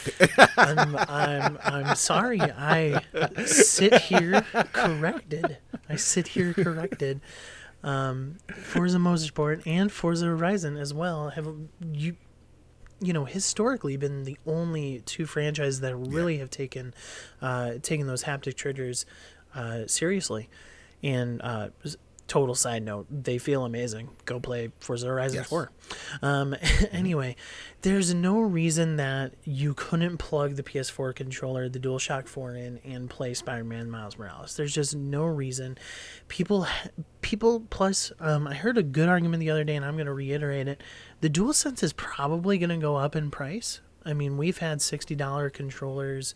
I'm sorry. I sit here corrected. Forza Motorsport and Forza Horizon as well have historically been the only two franchises that really have taken those haptic triggers seriously. And total side note, they feel amazing. Go play Forza Horizon 4. Anyway, there's no reason that you couldn't plug the PS4 controller, the DualShock 4 in and play Spider-Man Miles Morales. There's just no reason. People plus, I heard a good argument the other day, and I'm going to reiterate it. The DualSense is probably going to go up in price. I mean, we've had $60 controllers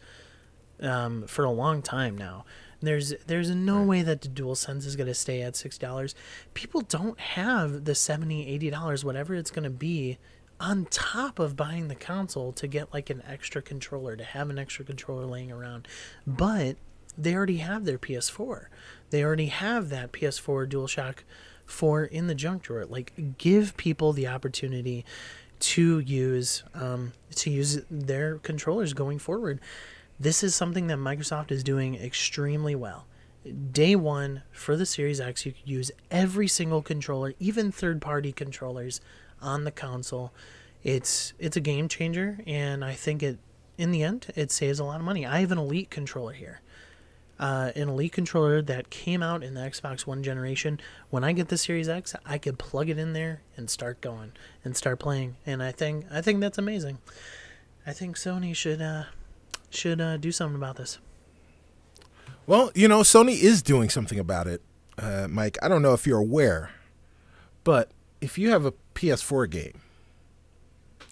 for a long time now. There's no way that the DualSense is going to stay at $60. People don't have the $70, $80, whatever it's going to be, on top of buying the console to get like an extra controller, to have an extra controller laying around. But they already have their PS4. They already have that PS4 DualShock 4 in the junk drawer. Like, give people the opportunity to use their controllers going forward. This is something that Microsoft is doing extremely well. Day one for the Series X, you could use every single controller, even third-party controllers, on the console. It's a game changer, and I think in the end, it saves a lot of money. I have an Elite controller here. An Elite controller that came out in the Xbox One generation. When I get the Series X, I could plug it in there and start going and start playing. And I think that's amazing. I think Sony should do something about this. Well, Sony is doing something about it, Mike. I don't know if you're aware, but if you have a PS4 game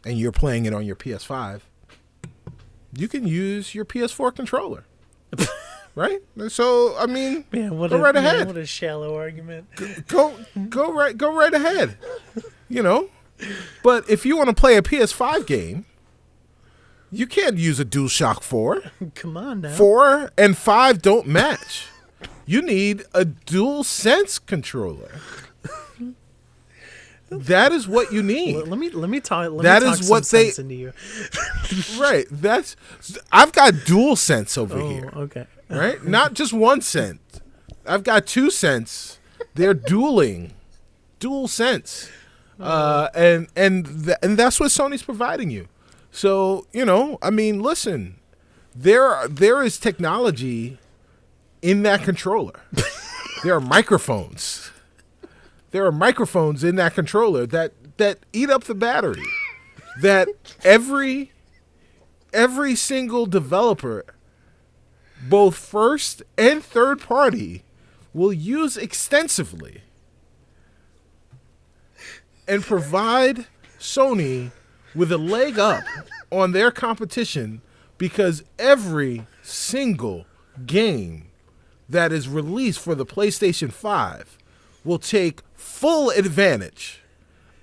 and you're playing it on your PS5, you can use your PS4 controller. Right? So, I mean, go right ahead. What a shallow argument. Go right ahead. But if you want to play a PS5 game, You can't use a DualShock 4. Come on now. 4 and 5 don't match. You need a DualSense controller. That is what you need. Let me talk. That me talk is some what they- sense into you. Right. I've got DualSense over here. Okay. Right? Not just 1 cent. I've got 2 cents. They're dueling. DualSense. And that's what Sony's providing you. So, I mean, listen, there is technology in that controller. There are microphones. There are microphones in that controller that eat up the battery. That every single developer, both first and third party, will use extensively and provide Sony with a leg up on their competition, because every single game that is released for the PlayStation 5 will take full advantage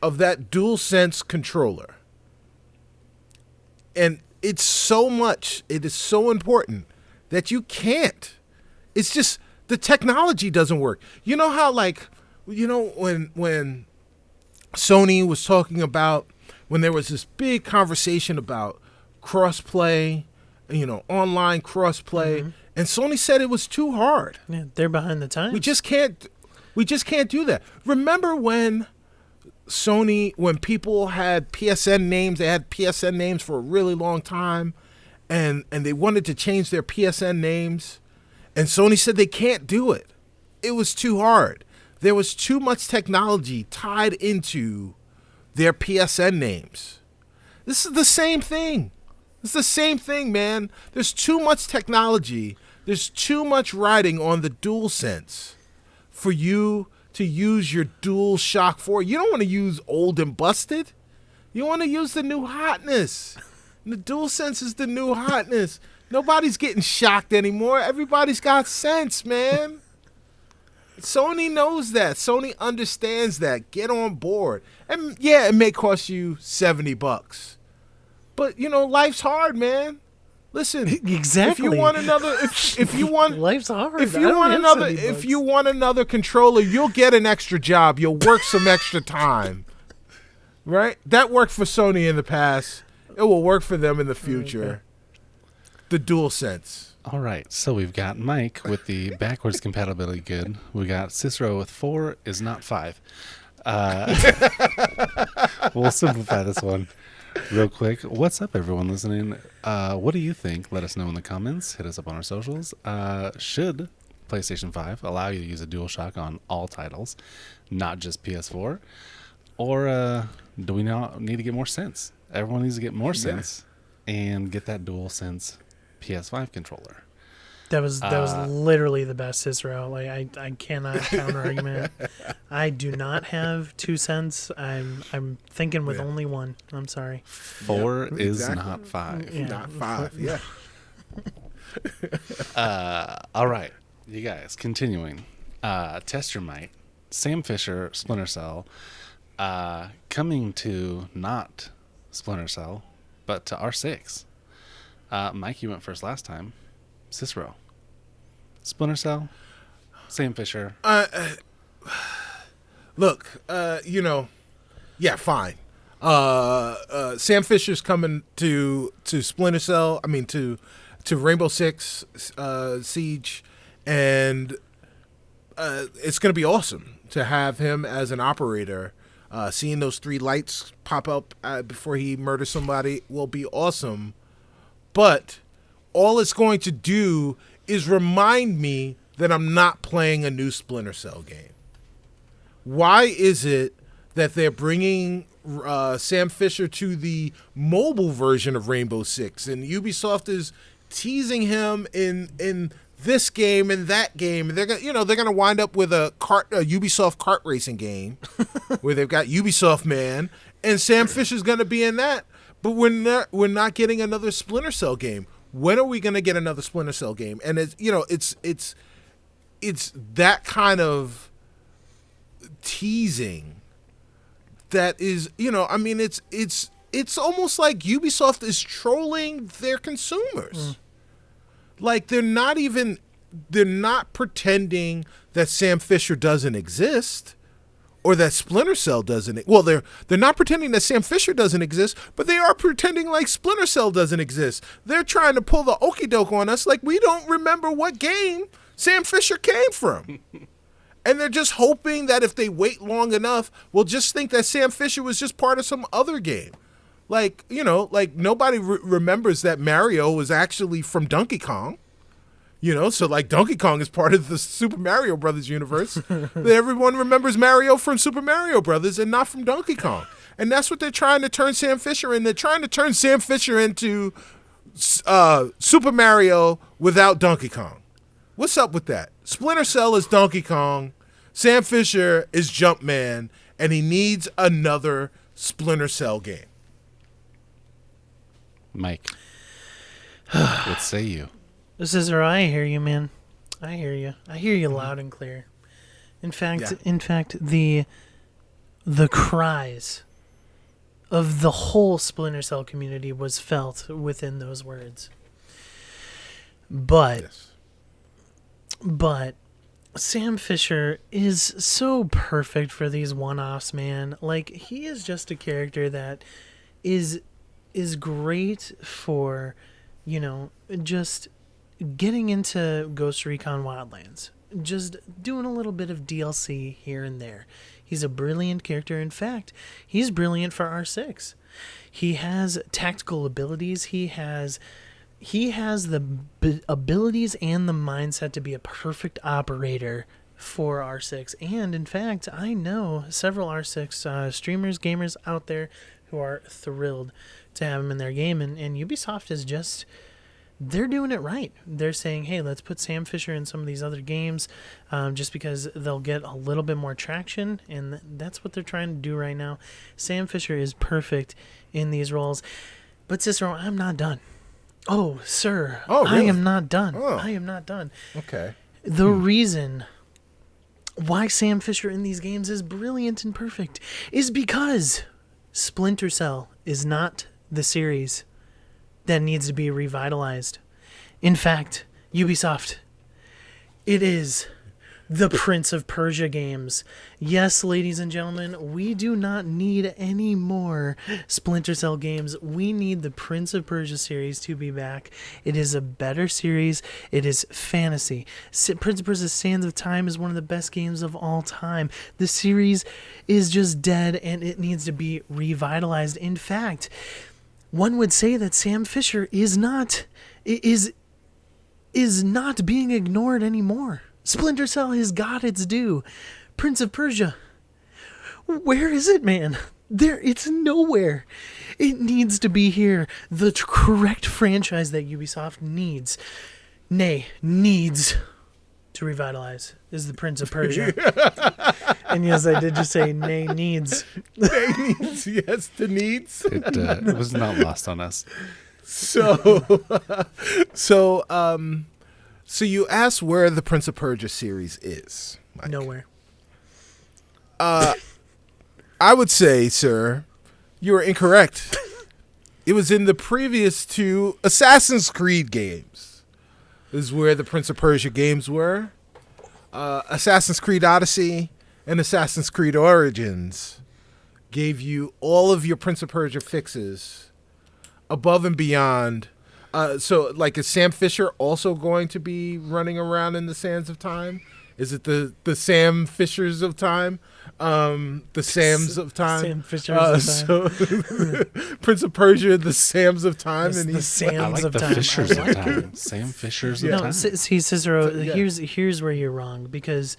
of that DualSense controller. And it is so important that you can't. It's just the technology doesn't work. You know how, when Sony was talking about, when there was this big conversation about crossplay, online crossplay, and Sony said it was too hard. Yeah, they're behind the times. We just can't do that. Remember when people had PSN names, they had PSN names for a really long time, and they wanted to change their PSN names, and Sony said they can't do it. It was too hard. There was too much technology tied into their PSN names. This is the same thing. It's the same thing, man. There's too much technology. There's too much riding on the DualSense for you to use your DualShock 4. You don't want to use old and busted. You want to use the new hotness. And the DualSense is the new hotness. Nobody's getting shocked anymore. Everybody's got sense, man. Sony knows that. Sony understands that. Get on board. And yeah, it may cost you $70. But life's hard, man. Listen, Exactly. If you want another, if you want, Life's hard. if I you don't want have another, 70 if bucks. you want another controller, you'll get an extra job. You'll work some extra time, right? That worked for Sony in the past. It will work for them in the future. Okay. The DualSense. All right, so we've got Mike with the backwards compatibility good. We got Cicero with 4 is not 5. We'll simplify this one real quick. What's up, everyone listening? What do you think? Let us know in the comments. Hit us up on our socials. Should PlayStation 5 allow you to use a DualShock on all titles, not just PS4? Or do we now need to get more sense? Everyone needs to get more sense and get that DualSense PS5 controller. That was literally the best Cicero. Like I cannot counter argument. I do not have 2 cents. I'm thinking with only 1. I'm sorry. 4 is exactly. not 5. Yeah. Not 5. Yeah. All right, you guys, continuing. Test Your Might. Sam Fisher, Splinter Cell. Coming to not Splinter Cell, but to R6. Mike, you went first last time. Cicero. Splinter Cell. Sam Fisher. Look, yeah, fine. Sam Fisher's coming to Splinter Cell. I mean to Rainbow Six Siege, and it's going to be awesome to have him as an operator. Seeing those 3 lights pop up before he murders somebody will be awesome. But all it's going to do is remind me that I'm not playing a new Splinter Cell game. Why is it that they're bringing Sam Fisher to the mobile version of Rainbow Six, and Ubisoft is teasing him in this game and that game? They're gonna wind up with a Ubisoft kart racing game where they've got Ubisoft Man, and Sam Fisher's gonna be in that. But we're not getting another Splinter Cell game. When are we going to get another Splinter Cell game? And it's that kind of teasing that is, it's it's almost like Ubisoft is trolling their consumers. Like they're not pretending that Sam Fisher doesn't exist or that Splinter Cell doesn't. Well, they're not pretending that Sam Fisher doesn't exist, but they are pretending like Splinter Cell doesn't exist. They're trying to pull the okie doke on us like we don't remember what game Sam Fisher came from. And they're just hoping that if they wait long enough, we'll just think that Sam Fisher was just part of some other game. Like, you know, like nobody remembers that Mario was actually from Donkey Kong. You know, so like Donkey Kong is part of the Super Mario Brothers universe. Everyone remembers Mario from Super Mario Brothers and not from Donkey Kong. And that's what they're trying to turn Sam Fisher in. They're trying to turn Sam Fisher into Super Mario without Donkey Kong. What's up with that? Splinter Cell is Donkey Kong. Sam Fisher is Jumpman. And he needs another Splinter Cell game. Mike, what say you? Cicero, I hear you, man. I hear you. I hear you loud and clear. In fact, the cries of the whole Splinter Cell community was felt within those words. But Sam Fisher is so perfect for these one-offs, man. Like, he is just a character that is great for, you know, just getting into Ghost Recon Wildlands, just doing a little bit of DLC here and there. He's a brilliant character. In fact, he's brilliant for R6. He has tactical abilities. He has the abilities and the mindset to be a perfect operator for R6. And in fact, I know several R6 streamers, gamers out there who are thrilled to have him in their game. And Ubisoft is just... they're doing it right. They're saying, hey, let's put Sam Fisher in some of these other games just because they'll get a little bit more traction, and that's what they're trying to do right now. Sam Fisher is perfect in these roles. But Cicero, I'm not done. Oh, sir. Oh, really? I am not done. Oh. I am not done. Okay. The reason why Sam Fisher in these games is brilliant and perfect is because Splinter Cell is not the series that needs to be revitalized. In fact, Ubisoft, it is the Prince of Persia games. Yes, ladies and gentlemen, we do not need any more Splinter Cell games. We need the Prince of Persia series to be back. It is a better series. It is fantasy. Prince of Persia Sands of Time is one of the best games of all time. The series is just dead and it needs to be revitalized. In fact, one would say that Sam Fisher is not being ignored anymore. Splinter Cell has got its due. Prince of Persia, where is it, man? It's nowhere. It needs to be here. The correct franchise that Ubisoft needs to revitalize is the Prince of Persia. And yes, I did just say needs. Yes, the needs. It was not lost on us. So you asked where the Prince of Persia series is. Mike. Nowhere. I would say, sir, you are incorrect. It was in the previous two Assassin's Creed games. This is where the Prince of Persia games were. Assassin's Creed Odyssey and Assassin's Creed Origins gave you all of your Prince of Persia fixes above and beyond. So, like, is Sam Fisher also going to be running around in the Sands of Time? Is it the Sam Fishers of Time? The Sams of Time? Sam Fishers of Time. So Prince of Persia, the Sams of Time. It's and the he's Sams I like of the Time. Fishers of Time. Sam Fishers of No, Time. see, Cicero, Yeah. here's where you're wrong, because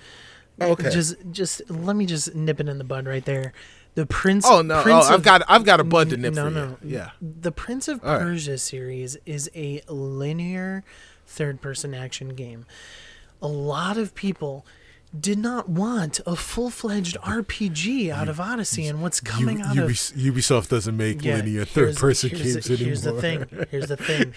Okay. just let me just nip it in the bud right there. The Prince. Oh no! Prince I've got a bud to nip no, for no. you. Yeah. The Prince of All right. Persia series is a linear third-person action game. A lot of people did not want a full-fledged RPG out of Odyssey, and what's coming out of Ubisoft doesn't make linear third-person games anymore. Here's the thing.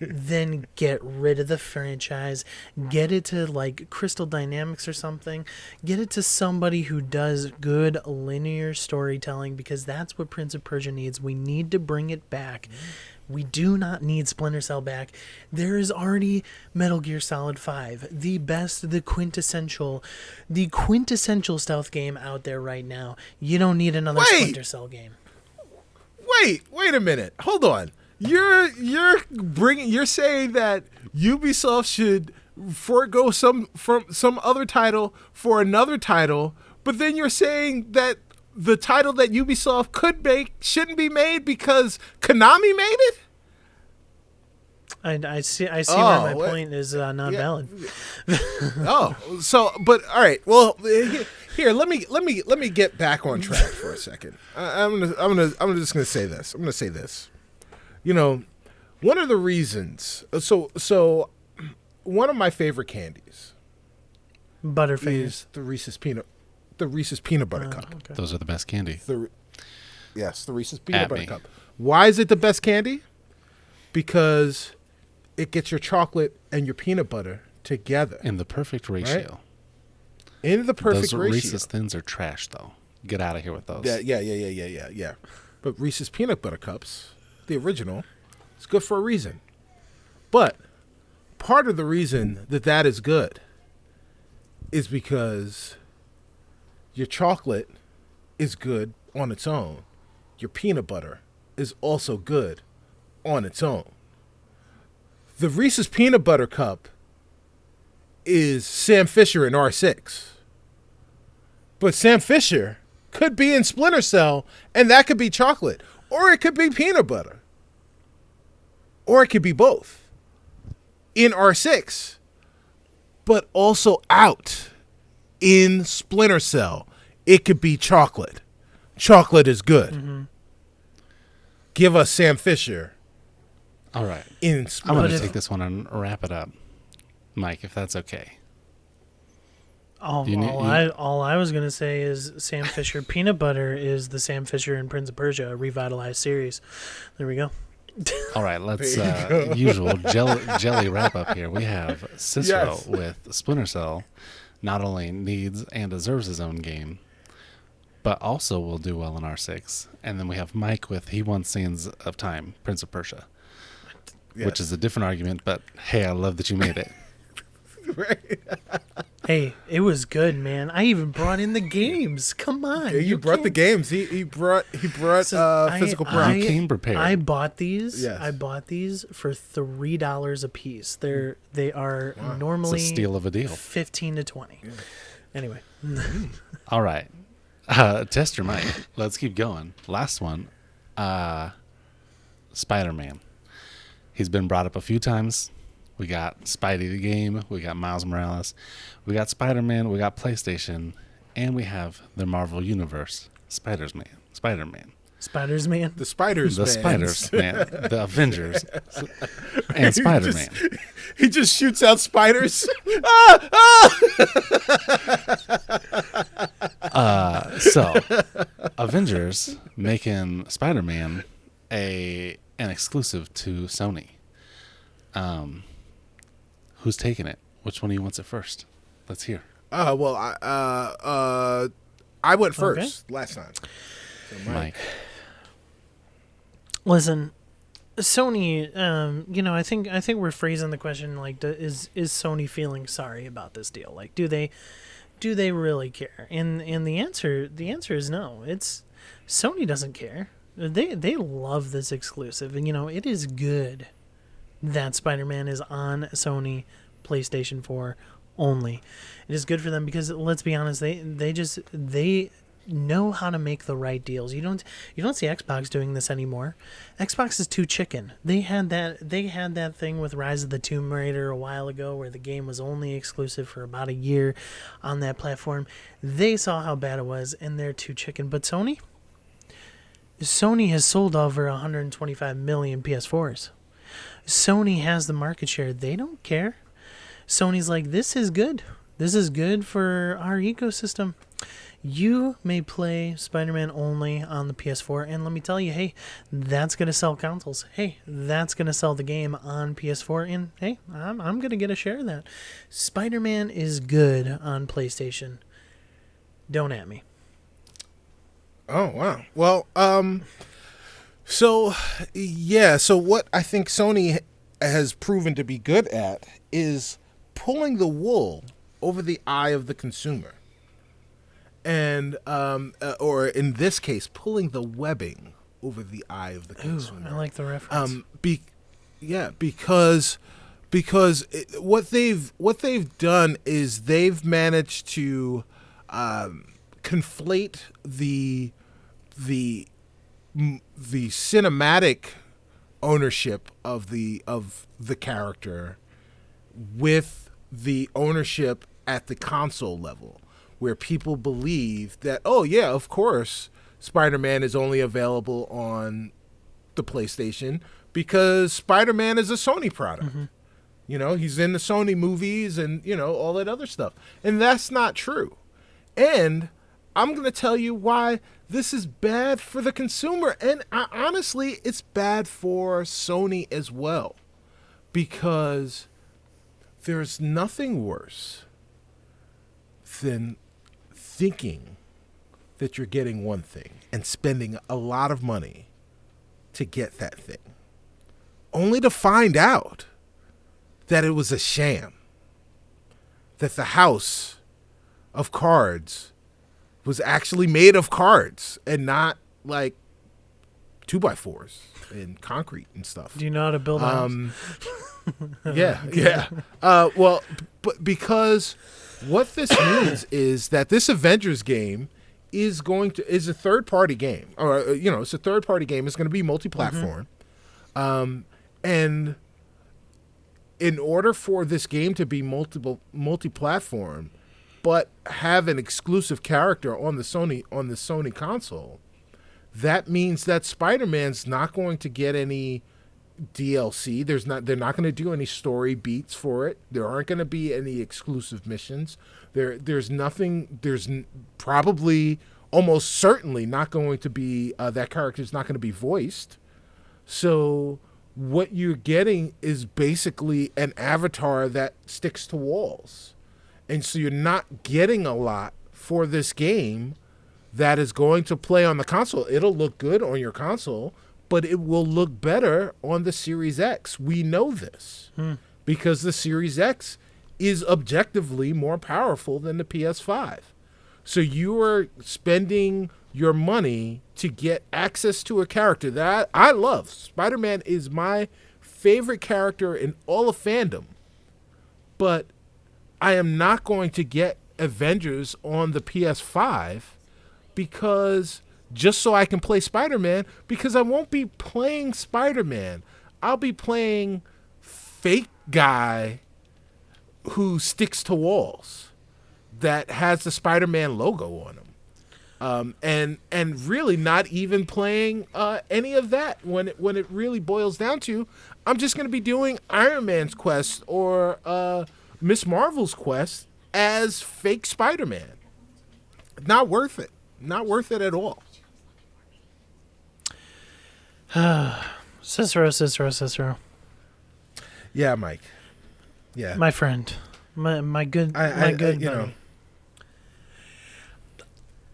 Then get rid of the franchise. Get it to like Crystal Dynamics or something. Get it to somebody who does good linear storytelling, because that's what Prince of Persia needs. We need to bring it back. We do not need Splinter Cell back. There is already Metal Gear Solid 5, the best, the quintessential stealth game out there right now. You don't need another Splinter Cell game. Wait a minute. Hold on. You're saying that Ubisoft should forego some other title for another title, but then you're saying that the title that Ubisoft could make shouldn't be made because Konami made it? I see where my point is not valid. But all right. Well, here, let me get back on track for a second. I'm just gonna say this. I'm gonna say this. You know, one of the reasons. So one of my favorite candies, Butterfingers, is the Reese's peanut butter cup. Okay. Those are the best candy. The Reese's peanut butter cup. Why is it the best candy? Because it gets your chocolate and your peanut butter together In the perfect ratio. Right? In the perfect Those ratio. Reese's Thins are trash, though. Get out of here with those. Yeah. But Reese's peanut butter cups, the original, is good for a reason. But part of the reason that is good is because your chocolate is good on its own. Your peanut butter is also good on its own. The Reese's peanut butter cup is Sam Fisher in R6. But Sam Fisher could be in Splinter Cell, and that could be chocolate. Or it could be peanut butter. Or it could be both. In R6. But also out in Splinter Cell, it could be chocolate. Chocolate is good. Mm-hmm. Give us Sam Fisher. All right. I'm going to take this one and wrap it up. Mike, if that's okay. All I was going to say is Sam Fisher peanut butter is the Sam Fisher and Prince of Persia revitalized series. There we go. All right, let's usual jelly wrap up here. We have Cicero with Splinter Cell. Not only needs and deserves his own game, but also will do well in R6. And then we have Mike with He Wants Sands of Time, Prince of Persia, which is a different argument. But hey, I love that you made it. Right. Hey, it was good, man. I even brought in the games. Come on. Yeah, you brought the games. He brought physical props. You came prepared. I bought these. Yes. I bought these for $3 a piece. They are normally it's a steal of a deal. 15 to 20. Yeah. Anyway. All right. Test your mic. Let's keep going. Last one. Spider-Man. He's been brought up a few times. We got Spidey the game. We got Miles Morales. We got Spider-Man. We got PlayStation. And we have the Marvel Universe. Spider-Man. Spiders-Man? The Spiders-Man. The Spiders-Man. The Avengers. And Spider-Man. He just shoots out spiders. So, Avengers making Spider-Man an exclusive to Sony. Who's taking it? Which one of you wants it first? Let's hear. I went first last time. So Mike. Listen, Sony. I think we're phrasing the question like, is Sony feeling sorry about this deal? Like, do they really care? And the answer is no. It's Sony doesn't care. They love this exclusive, and it is good that Spider-Man is on Sony PlayStation 4 only. It is good for them because, let's be honest, they know how to make the right deals. You don't see Xbox doing this anymore. Xbox is too chicken. They had that thing with Rise of the Tomb Raider a while ago where the game was only exclusive for about a year on that platform. They saw how bad it was and they're too chicken. But Sony has sold over 125 million PS4s. Sony has the market share. They don't care. Sony's like, this is good. this is good for our ecosystem. You may play Spider-Man only on the PS4, and let me tell you, hey, that's going to sell consoles. Hey, that's going to sell the game on PS4, and hey, I'm going to get a share of that. Spider-Man is good on PlayStation. Don't at me. Oh, wow. Well, so what I think Sony has proven to be good at is pulling the wool over the eye of the consumer. And, or in this case, pulling the webbing over the eye of the consumer. Ooh, I like the reference. Because what they've done is they've managed to conflate the cinematic ownership of the character with the ownership at the console level, where people believe that, oh yeah, of course, Spider-Man is only available on the PlayStation because Spider-Man is a Sony product. Mm-hmm. You know, he's in the Sony movies and, you know, all that other stuff. And that's not true. And I'm going to tell you why this is bad for the consumer. And honestly, it's bad for Sony as well. Because there's nothing worse than thinking that you're getting one thing and spending a lot of money to get that thing, only to find out that it was a sham, that the house of cards was actually made of cards and not like 2x4s and concrete and stuff. Do you know how to build a house? Yeah. Well, but because what this means is that this Avengers game is a third-party game, or you know, it's a third-party game. It's going to be multi-platform, and in order for this game to be multi-platform, but have an exclusive character on the Sony console, that means that Spider-Man's not going to get any DLC. They're not going to do any story beats for it. There aren't going to be any exclusive missions. There's nothing. There's probably almost certainly not going to be that character's not going to be voiced. So what you're getting is basically an avatar that sticks to walls. And so you're not getting a lot for this game that is going to play on the console. It'll look good on your console, but it will look better on the Series X. We know this because the Series X is objectively more powerful than the PS5. So you are spending your money to get access to a character that I love. Spider-Man is my favorite character in all of fandom, but I am not going to get Avengers on the PS5 because just so I can play Spider-Man, because I won't be playing Spider-Man. I'll be playing fake guy who sticks to walls that has the Spider-Man logo on him. And really not even playing any of that when it really boils down to, I'm just going to be doing Iron Man's quest or Miss Marvel's quest as fake Spider-Man. Not worth it. Not worth it at all. Cicero. Yeah, Mike. Yeah, My friend. My good buddy. You know,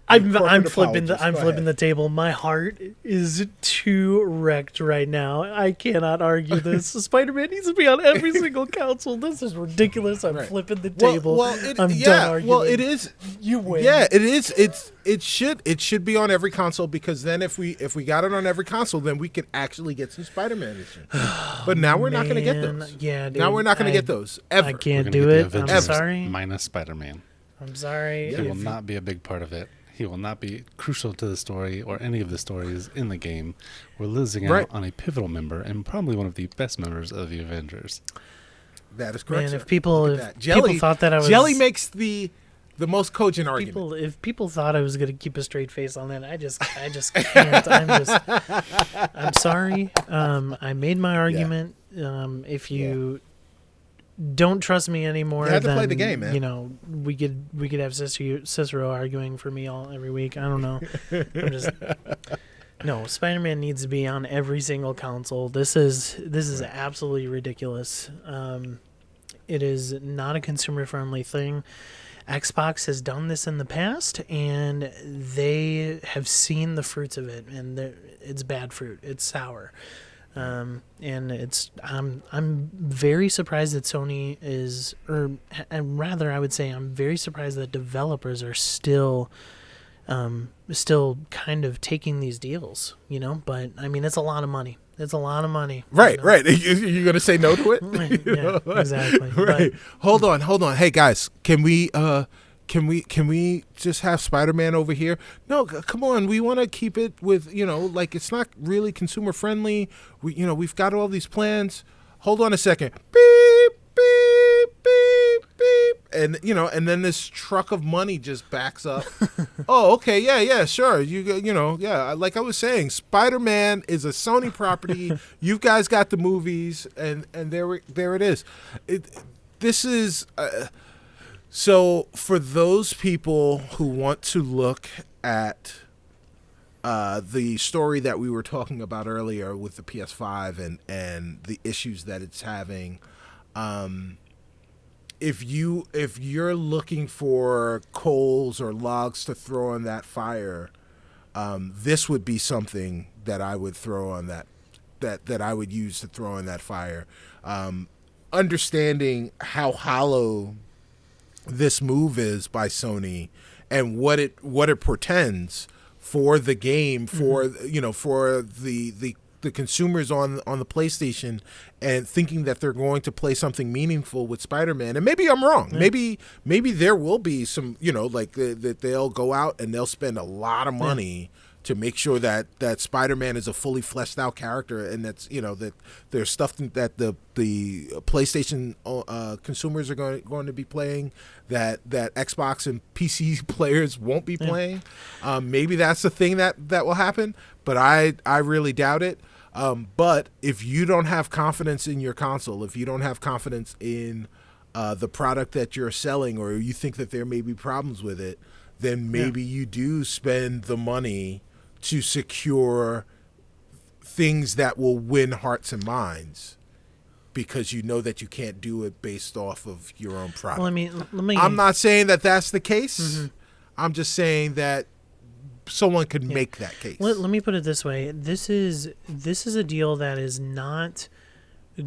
I'm flipping ahead. the table. My heart is too wrecked right now. I cannot argue this. Spider-Man needs to be on every single console. This is ridiculous. I'm flipping the table. I'm done arguing. Well, it is. You win. Yeah, it is. It should be on every console, because then if we got it on every console, then we could actually get some Spider-Man edition. But now we're not going to get those. Yeah, dude, now we're not going to get those ever. I can't do it. I'm sorry. Minus Spider-Man. I'm sorry. He will not be a big part of it. He will not be crucial to the story or any of the stories in the game. We're losing out on a pivotal member and probably one of the best members of the Avengers. That is correct. Man, if people thought that I was Jelly makes the most cogent argument. If people thought I was going to keep a straight face on that, I just can't. I'm sorry. I made my argument. If you don't trust me anymore. You had to then, play the game, man. You know, we could have Cicero arguing for me every week. I don't know. I'm just no. Spider-Man needs to be on every single console. This is absolutely ridiculous. It is not a consumer-friendly thing. Xbox has done this in the past, and they have seen the fruits of it, and it's bad fruit. It's sour, and it's. I'm very surprised that Sony is, and rather, I would say, I'm very surprised that developers are still kind of taking these deals. You know, but I mean, it's a lot of money. It's a lot of money. Right, you know? right. You're going to say no to it? Yeah, exactly. Right. Hold on. Hey guys, can we just have Spider-Man over here? No, come on. We want to keep it with, like it's not really consumer friendly. We've got all these plans. Hold on a second. Beep, beep, beep, beep. And and then this truck of money just backs up. Oh, okay. Yeah, sure. Like I was saying, Spider-Man is a Sony property. You guys got the movies, and there it is. This is so for those people who want to look at the story that we were talking about earlier with the PS5 and the issues that it's having. If you're looking for coals or logs to throw on that fire, this would be something that I would throw on that I would use to throw on that fire. Understanding how hollow this move is by Sony and what it portends for the game, for for the consumers on the PlayStation, and thinking that they're going to play something meaningful with Spider-Man. And maybe I'm wrong. Yeah. Maybe there will be some, like that they'll go out and they'll spend a lot of money to make sure that Spider-Man is a fully fleshed out character, and that's that there's stuff that the PlayStation consumers are going to be playing that Xbox and PC players won't be playing. Maybe that's the thing that will happen, but I really doubt it. But if you don't have confidence in your console, if you don't have confidence in the product that you're selling, or you think that there may be problems with it, then maybe you do spend the money to secure things that will win hearts and minds, because you know that you can't do it based off of your own product. Well, I'm not saying that that's the case. Mm-hmm. I'm just saying that someone could make that case. Let me put it this way. This is a deal that is not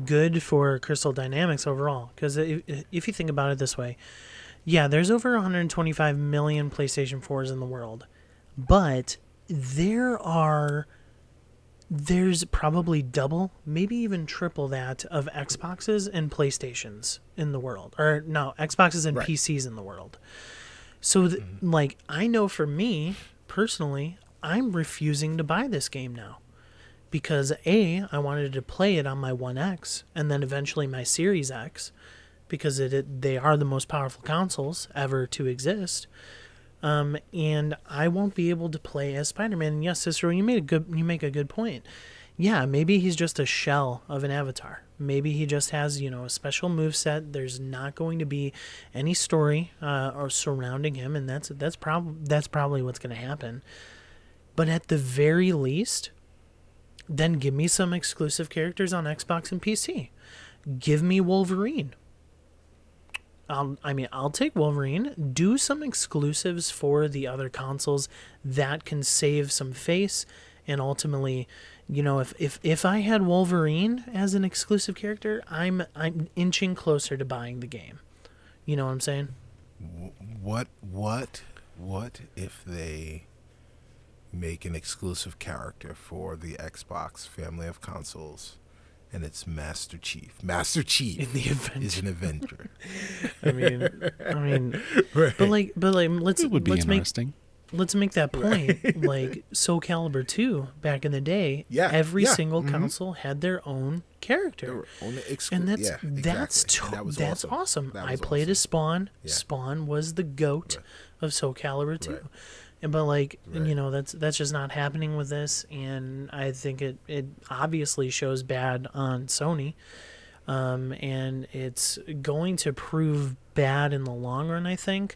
good for Crystal Dynamics overall, because if you think about it this way, there's over 125 million PlayStation 4s in the world, but there's probably double, maybe even triple that of Xboxes and PlayStations in the world. Or no, Xboxes and PCs in the world. So, I know for me, personally, I'm refusing to buy this game now. Because I wanted to play it on my One X, and then eventually my Series X, because they are the most powerful consoles ever to exist. And I won't be able to play as Spider-Man. And yes, Cicero, you make a good point. Yeah, maybe he's just a shell of an avatar. Maybe he just has, a special moveset. There's not going to be any story or surrounding him, and that's probably what's going to happen. But at the very least, then give me some exclusive characters on Xbox and PC. Give me Wolverine. I'll take Wolverine. Do some exclusives for the other consoles that can save some face, and ultimately, if I had Wolverine as an exclusive character, I'm inching closer to buying the game. You know what I'm saying? What if they make an exclusive character for the Xbox family of consoles? And it's Master Chief. Master Chief is an Avenger. I mean, right. but let's make that point. Like Soul Calibur 2 back in the day, every single console had their own character, and that's awesome. I played as Spawn. Yeah. Spawn was the GOAT of Soul Calibur 2. Right. But that's just not happening with this, and I think it obviously shows bad on Sony. and it's going to prove bad in the long run, I think,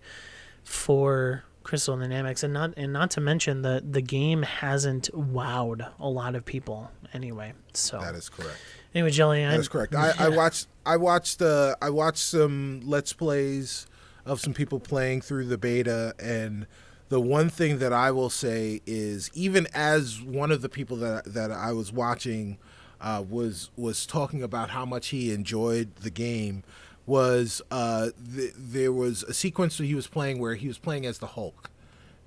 for Crystal Dynamics, and not to mention the game hasn't wowed a lot of people anyway. So That is correct. anyway, Jelly, That is correct. I watched some Let's Plays of some people playing through the beta, and the one thing that I will say is, even as one of the people that I was watching was talking about how much he enjoyed the game, was there was a sequence that he was playing where he was playing as the Hulk,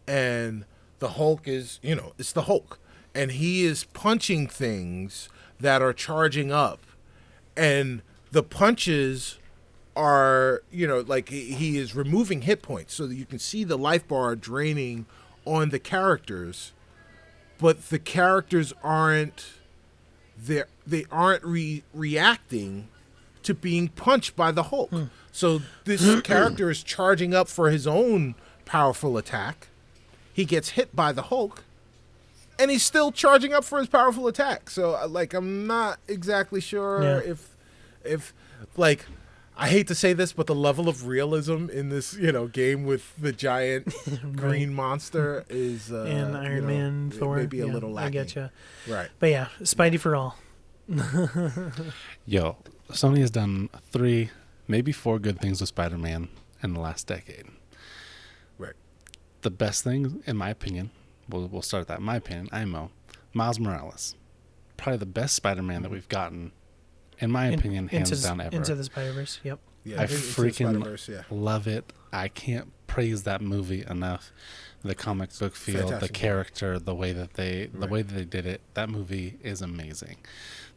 and the Hulk is, it's the Hulk, and he is punching things that are charging up, and the punches are, like he is removing hit points so that you can see the life bar draining on the characters, but the characters aren't there. They aren't reacting to being punched by the Hulk. So this character is charging up for his own powerful attack. He gets hit by the Hulk, and he's still charging up for his powerful attack. So, I'm not exactly sure if I hate to say this, but the level of realism in this, game with the giant green monster is and Iron Man, Thor, maybe a little lacking. I get you. Right. But yeah, Spidey for all. Yo, Sony has done 3, maybe 4 good things with Spider-Man in the last decade. Right. The best thing, in my opinion, we'll start with that. In my opinion, Miles Morales, probably the best Spider-Man that we've gotten, in my opinion, hands down ever. Into the Spider-Verse, yep. Yeah, I Into the freaking Spider-Verse, love it. I can't praise that movie enough. The comic book feel, Fantastic the character, the way that they did it. That movie is amazing.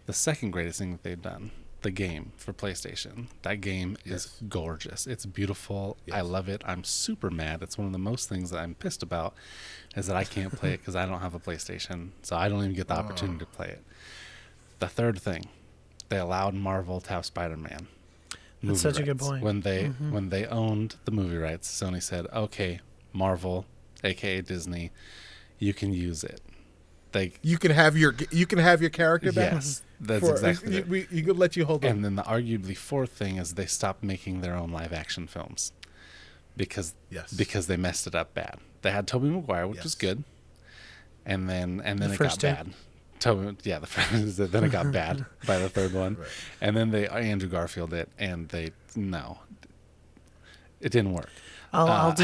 The second greatest thing that they've done, the game for PlayStation. That game is gorgeous. It's beautiful. Yes. I love it. I'm super mad. It's one of the most things that I'm pissed about is that I can't play it because I don't have a PlayStation, so I don't even get the opportunity to play it. The third thing, they allowed Marvel to have Spider-Man. That's such a good point. When they owned the movie rights, Sony said, "Okay, Marvel, aka Disney, you can use it. You can have your character back." Yes, that's exactly it. You could let you hold on. And then the arguably fourth thing is they stopped making their own live action films because they messed it up bad. They had Tobey Maguire, which was good, and then it got bad. Then it got bad by the third one, Right. and then they Andrew Garfield it, and it didn't work. I'll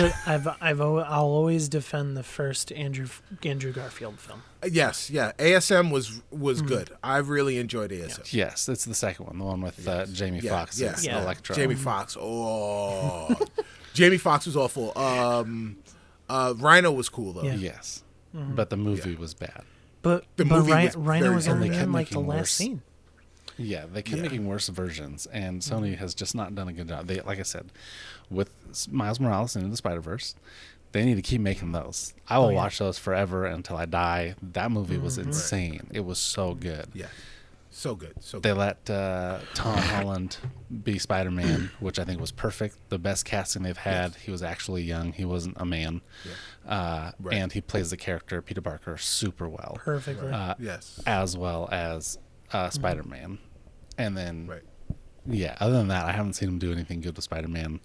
always defend the first Andrew Garfield film. Yes, yeah. ASM was good. I really enjoyed ASM. Yes, it's the second one, the one with Jamie Foxx as Electro. Jamie Foxx. Oh, Jamie Foxx was awful. Rhino was cool though. Yeah. Yes, but the movie was bad. But movie was Rhino was very only bad. in like the Making last worse. scene. Yeah, they kept making worse versions, and Sony has just not done a good job. They, like I said, with Miles Morales into the Spider-Verse, they need to keep making those. I will watch those forever until I die. That movie was insane. It was so good. Yeah, so good. They let Tom Holland be Spider-Man, which I think was perfect. The best casting they've had. Yes. He was actually young. He wasn't a man. Yeah. Right. And he plays the character, Peter Parker, super well. Perfectly. Yes. As well as Spider-Man. And then, Right. other than that, I haven't seen him do anything good with Spider-Man.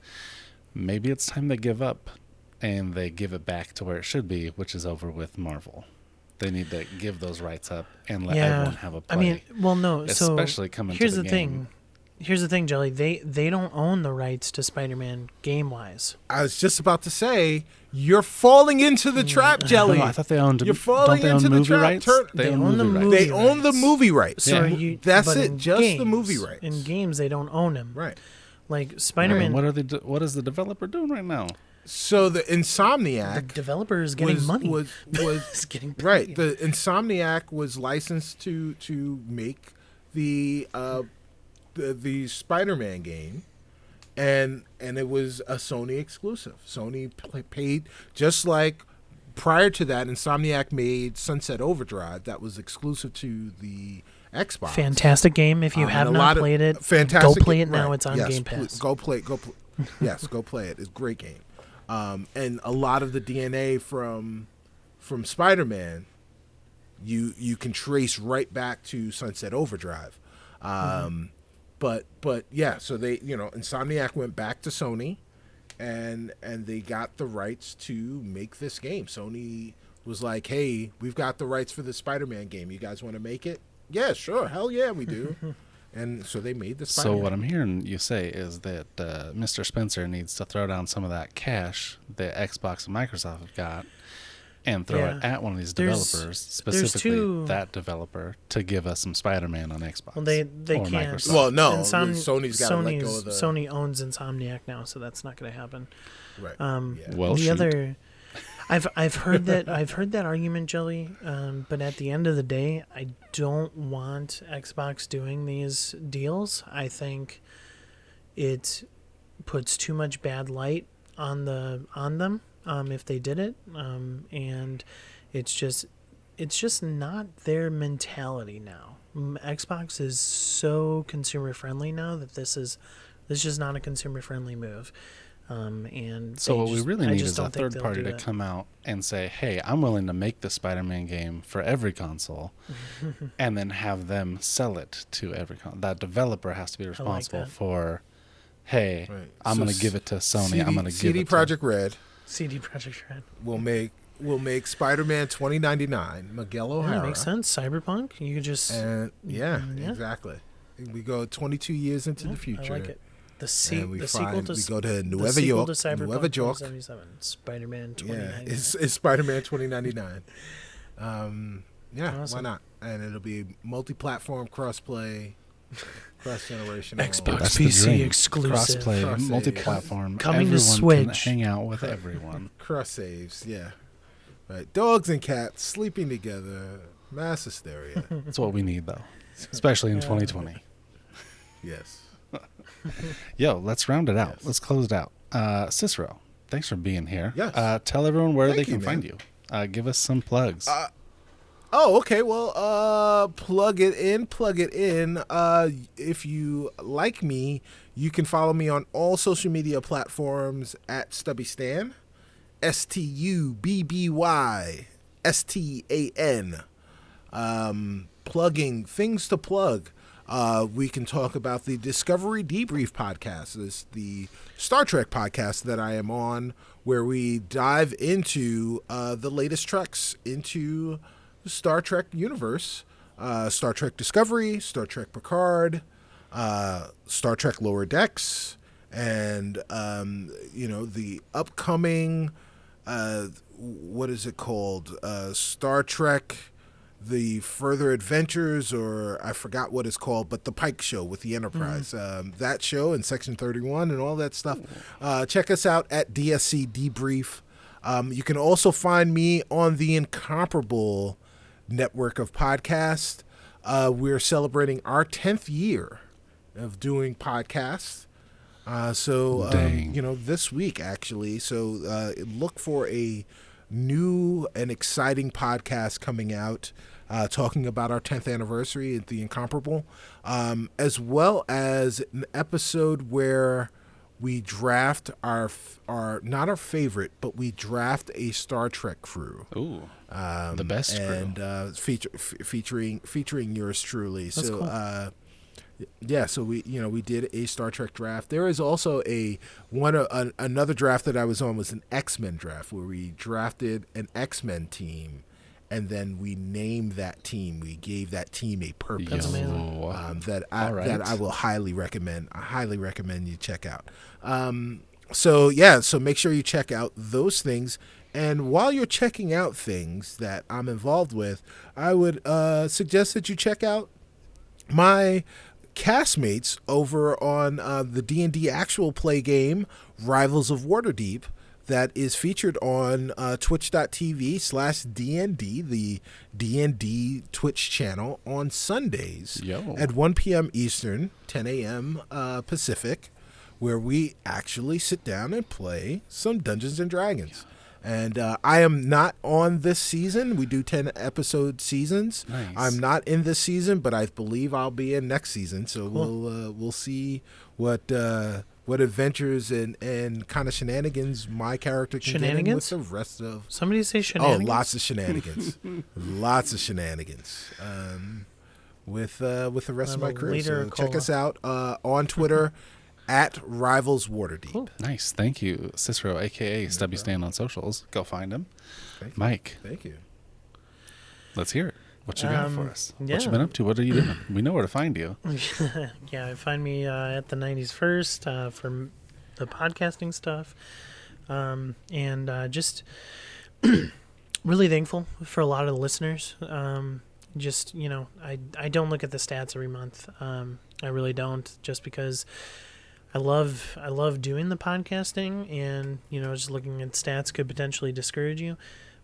Maybe it's time they give up and they give it back to where it should be, which is over with Marvel. They need to give those rights up and let everyone have a play. I mean, well, no. Especially coming here's to the game. thing. Here's the thing, Jelly. They don't own the rights to Spider-Man game-wise. I was just about to say, you're falling into the trap, Jelly. No, I thought they owned. You're falling don't they into own the movie trap. rights? They own the movie movie rights. They own the rights. movie rights. So Yeah. That's but it, in just the games- movie rights. In games, they don't own them. Right. Like Spider-Man. And what is the developer doing right now? So the The Insomniac developer is getting money. was Is getting paid. right. The Insomniac was licensed to make the Spider-Man game, and it was a Sony exclusive. Sony paid, just like prior to that, Insomniac made Sunset Overdrive that was exclusive to the Xbox. Fantastic game. If you And have a not lot of- played it, fantastic go play it game, now. right. It's on Yes, Game please, Pass. Go play. Yes, go play it. It's a great game. And a lot of the DNA from Spider-Man, you can trace right back to Sunset Overdrive. but yeah, so they, Insomniac went back to Sony, and they got the rights to make this game. Sony was like, "Hey, we've got the rights for the Spider-Man game. You guys want to make it?" Yeah, sure. Hell yeah, we do. And so they made the Spider-Man. So what I'm hearing you say is that Mr. Spencer needs to throw down some of that cash that Xbox and Microsoft have got and throw it at one of these developers, specifically that developer, to give us some Spider-Man on Xbox. Well, they or can't. Microsoft. Well, no, Sony's got to let go of the... Sony owns Insomniac now, so that's not going to happen. Right. Yeah. Well, the other... I've heard that argument, Jelly, but at the end of the day, I don't want Xbox doing these deals. I think it puts too much bad light on them if they did it, and it's just not their mentality now. Xbox is so consumer friendly now that this is just not a consumer friendly move. And so what we really need is a third party to that. come out and say, "Hey, I'm willing to make the Spider-Man game for every console," and then have them sell it to every console. That developer has to be responsible for, "Hey, I'm going to give it to Sony. I'm going to give it to Projekt Red. CD Projekt Red will make Spider-Man 2099. Miguel O'Hara. Yeah, makes sense. Cyberpunk. You could just exactly. We go 22 years into the future. I like it. The sequel to we go to Nueva York, Cyberpunk 2077, Spider-Man 2099. Yeah, it's Spider-Man 2099. Awesome. Why not? And it'll be multi-platform, cross-play, cross-generational. Xbox That's PC exclusive. Cross-play, multi-platform. Coming to everyone Switch. Can hang out with everyone. Cross-saves, yeah. Right. Dogs and cats sleeping together. Mass hysteria. That's what we need, though, especially in 2020. Yes. Yo, let's round it out. Yes. Let's close it out. Cicero, thanks for being here. Yes. Tell everyone where they can you, find you. Give us some plugs. Okay. Well, plug it in. If you like me, you can follow me on all social media platforms at StubbyStan. StubbyStan. Plugging things to plug. We can talk about the Discovery Debrief podcast. It's the Star Trek podcast that I am on, where we dive into the latest treks into the Star Trek universe. Star Trek Discovery, Star Trek Picard, Star Trek Lower Decks, and the upcoming what is it called? Star Trek The Further Adventures, or I forgot what it's called, but the Pike Show with the Enterprise. That show and Section 31 and all that stuff. Check us out at DSC Debrief. You can also find me on the incomparable network of podcasts. We're celebrating our 10th year of doing podcasts. This week, actually. So look for a new and exciting podcast coming out talking about our 10th anniversary at the Incomparable, as well as an episode where we draft our not our favorite, but we draft a Star Trek crew. Ooh, the best crew. And featuring yours truly. That's cool. So we did a Star Trek draft. There is also another draft that I was on was an X-Men draft where we drafted an X-Men team, and then we named that team. We gave that team a purpose that I will highly recommend. I highly recommend you check out. So make sure you check out those things. And while you're checking out things that I'm involved with, I would suggest that you check out my castmates over on the D&D actual play game Rivals of Waterdeep that is featured on twitch.tv/DND, the D&D Twitch channel, on Sundays at 1 p.m. Eastern, 10 a.m. Pacific, where we actually sit down and play some Dungeons & Dragons. And I am not on this season. We do 10-episode seasons. Nice. I'm not in this season, but I believe I'll be in next season. So we'll see what adventures and kind of shenanigans my character can get in with the rest of. Somebody say shenanigans. Oh, lots of shenanigans. Lots of shenanigans. with the rest of I'm my a crew. liter So of check cola. us out on Twitter at RivalsWaterdeep. Cool. Nice. Thank you, Cicero, a.k.a. StubbyStan on socials. Go find him. Mike, Thank you. let's hear it. What you got for us? What yeah. you been up to? What are you doing? We know where to find you. Yeah, find me at the 90s First for the podcasting stuff. And just really thankful for a lot of the listeners. Just, I don't look at the stats every month. I really don't, just because I love doing the podcasting, and, just looking at stats could potentially discourage you.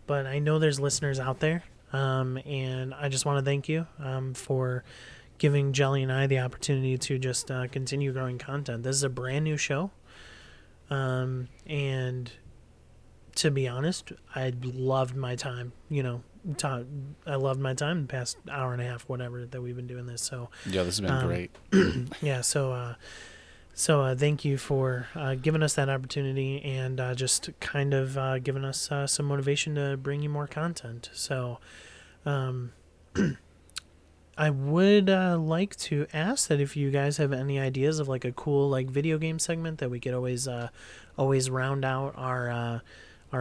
But I know there's listeners out there. And I just want to thank you for giving Jelly and I the opportunity to just continue growing content. This is a brand new show. And to be honest, I loved my time, I loved my time the past hour and a half, whatever, that we've been doing this. So Yeah, this has been great. yeah. So thank you for giving us that opportunity, and just kind of giving us some motivation to bring you more content. So I would like to ask that if you guys have any ideas of like a cool like video game segment that we could always round out our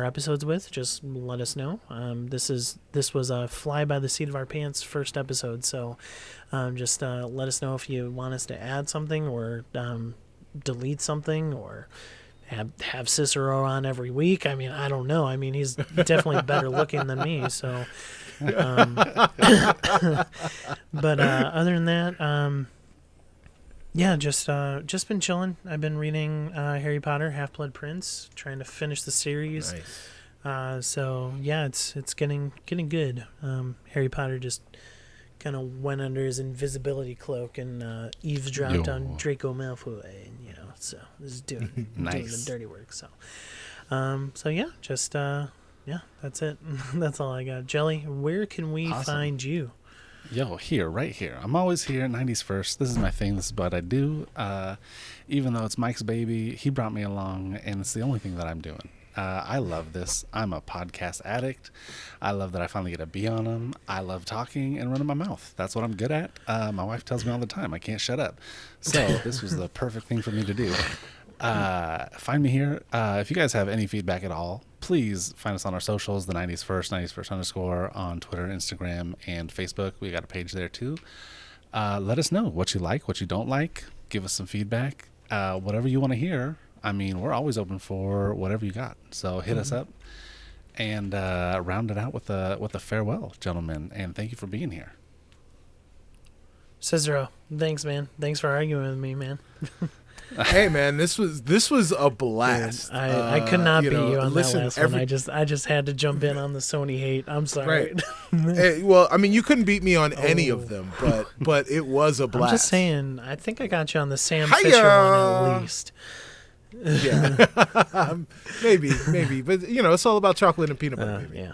episodes with, just let us know. This was a fly by the seat of our pants first episode, so just let us know if you want us to add something or delete something, or have Cicero on every week. I mean, I don't know. I mean, he's definitely better looking than me, so but other than that, yeah, just been chilling. I've been reading Harry Potter, Half-Blood Prince, trying to finish the series. Nice. So yeah, it's getting good. Harry Potter just kind of went under his invisibility cloak and eavesdropped on Draco Malfoy, and so this is doing the dirty work. So yeah, just yeah, that's it. That's all I got. Jelly, where can we find you? Yo, right here. I'm always here, 90s First. This is my thing. This is what I do. Even though it's Mike's baby, he brought me along, and it's the only thing that I'm doing. I love this. I'm a podcast addict. I love that I finally get to be on them. I love talking and running my mouth. That's what I'm good at. My wife tells me all the time I can't shut up. So this was the perfect thing for me to do. Find me here. If you guys have any feedback at all, please find us on our socials, the 90s First, 90s First _ on Twitter, Instagram, and Facebook. We got a page there too. Let us know what you like, what you don't like. Give us some feedback. Whatever you want to hear. I mean, we're always open for whatever you got. So hit us up and round it out with a farewell, gentlemen. And thank you for being here. Cicero, thanks, man. Thanks for arguing with me, man. Hey, man, this was a blast. Dude, I could not beat you on that last one. I just had to jump in on the Sony hate. I'm sorry. Right. Hey, well, I mean, you couldn't beat me on any of them, but it was a blast. I'm just saying, I think I got you on the Sam Fisher one at least. Yeah. Maybe, but it's all about chocolate and peanut butter, baby. Yeah.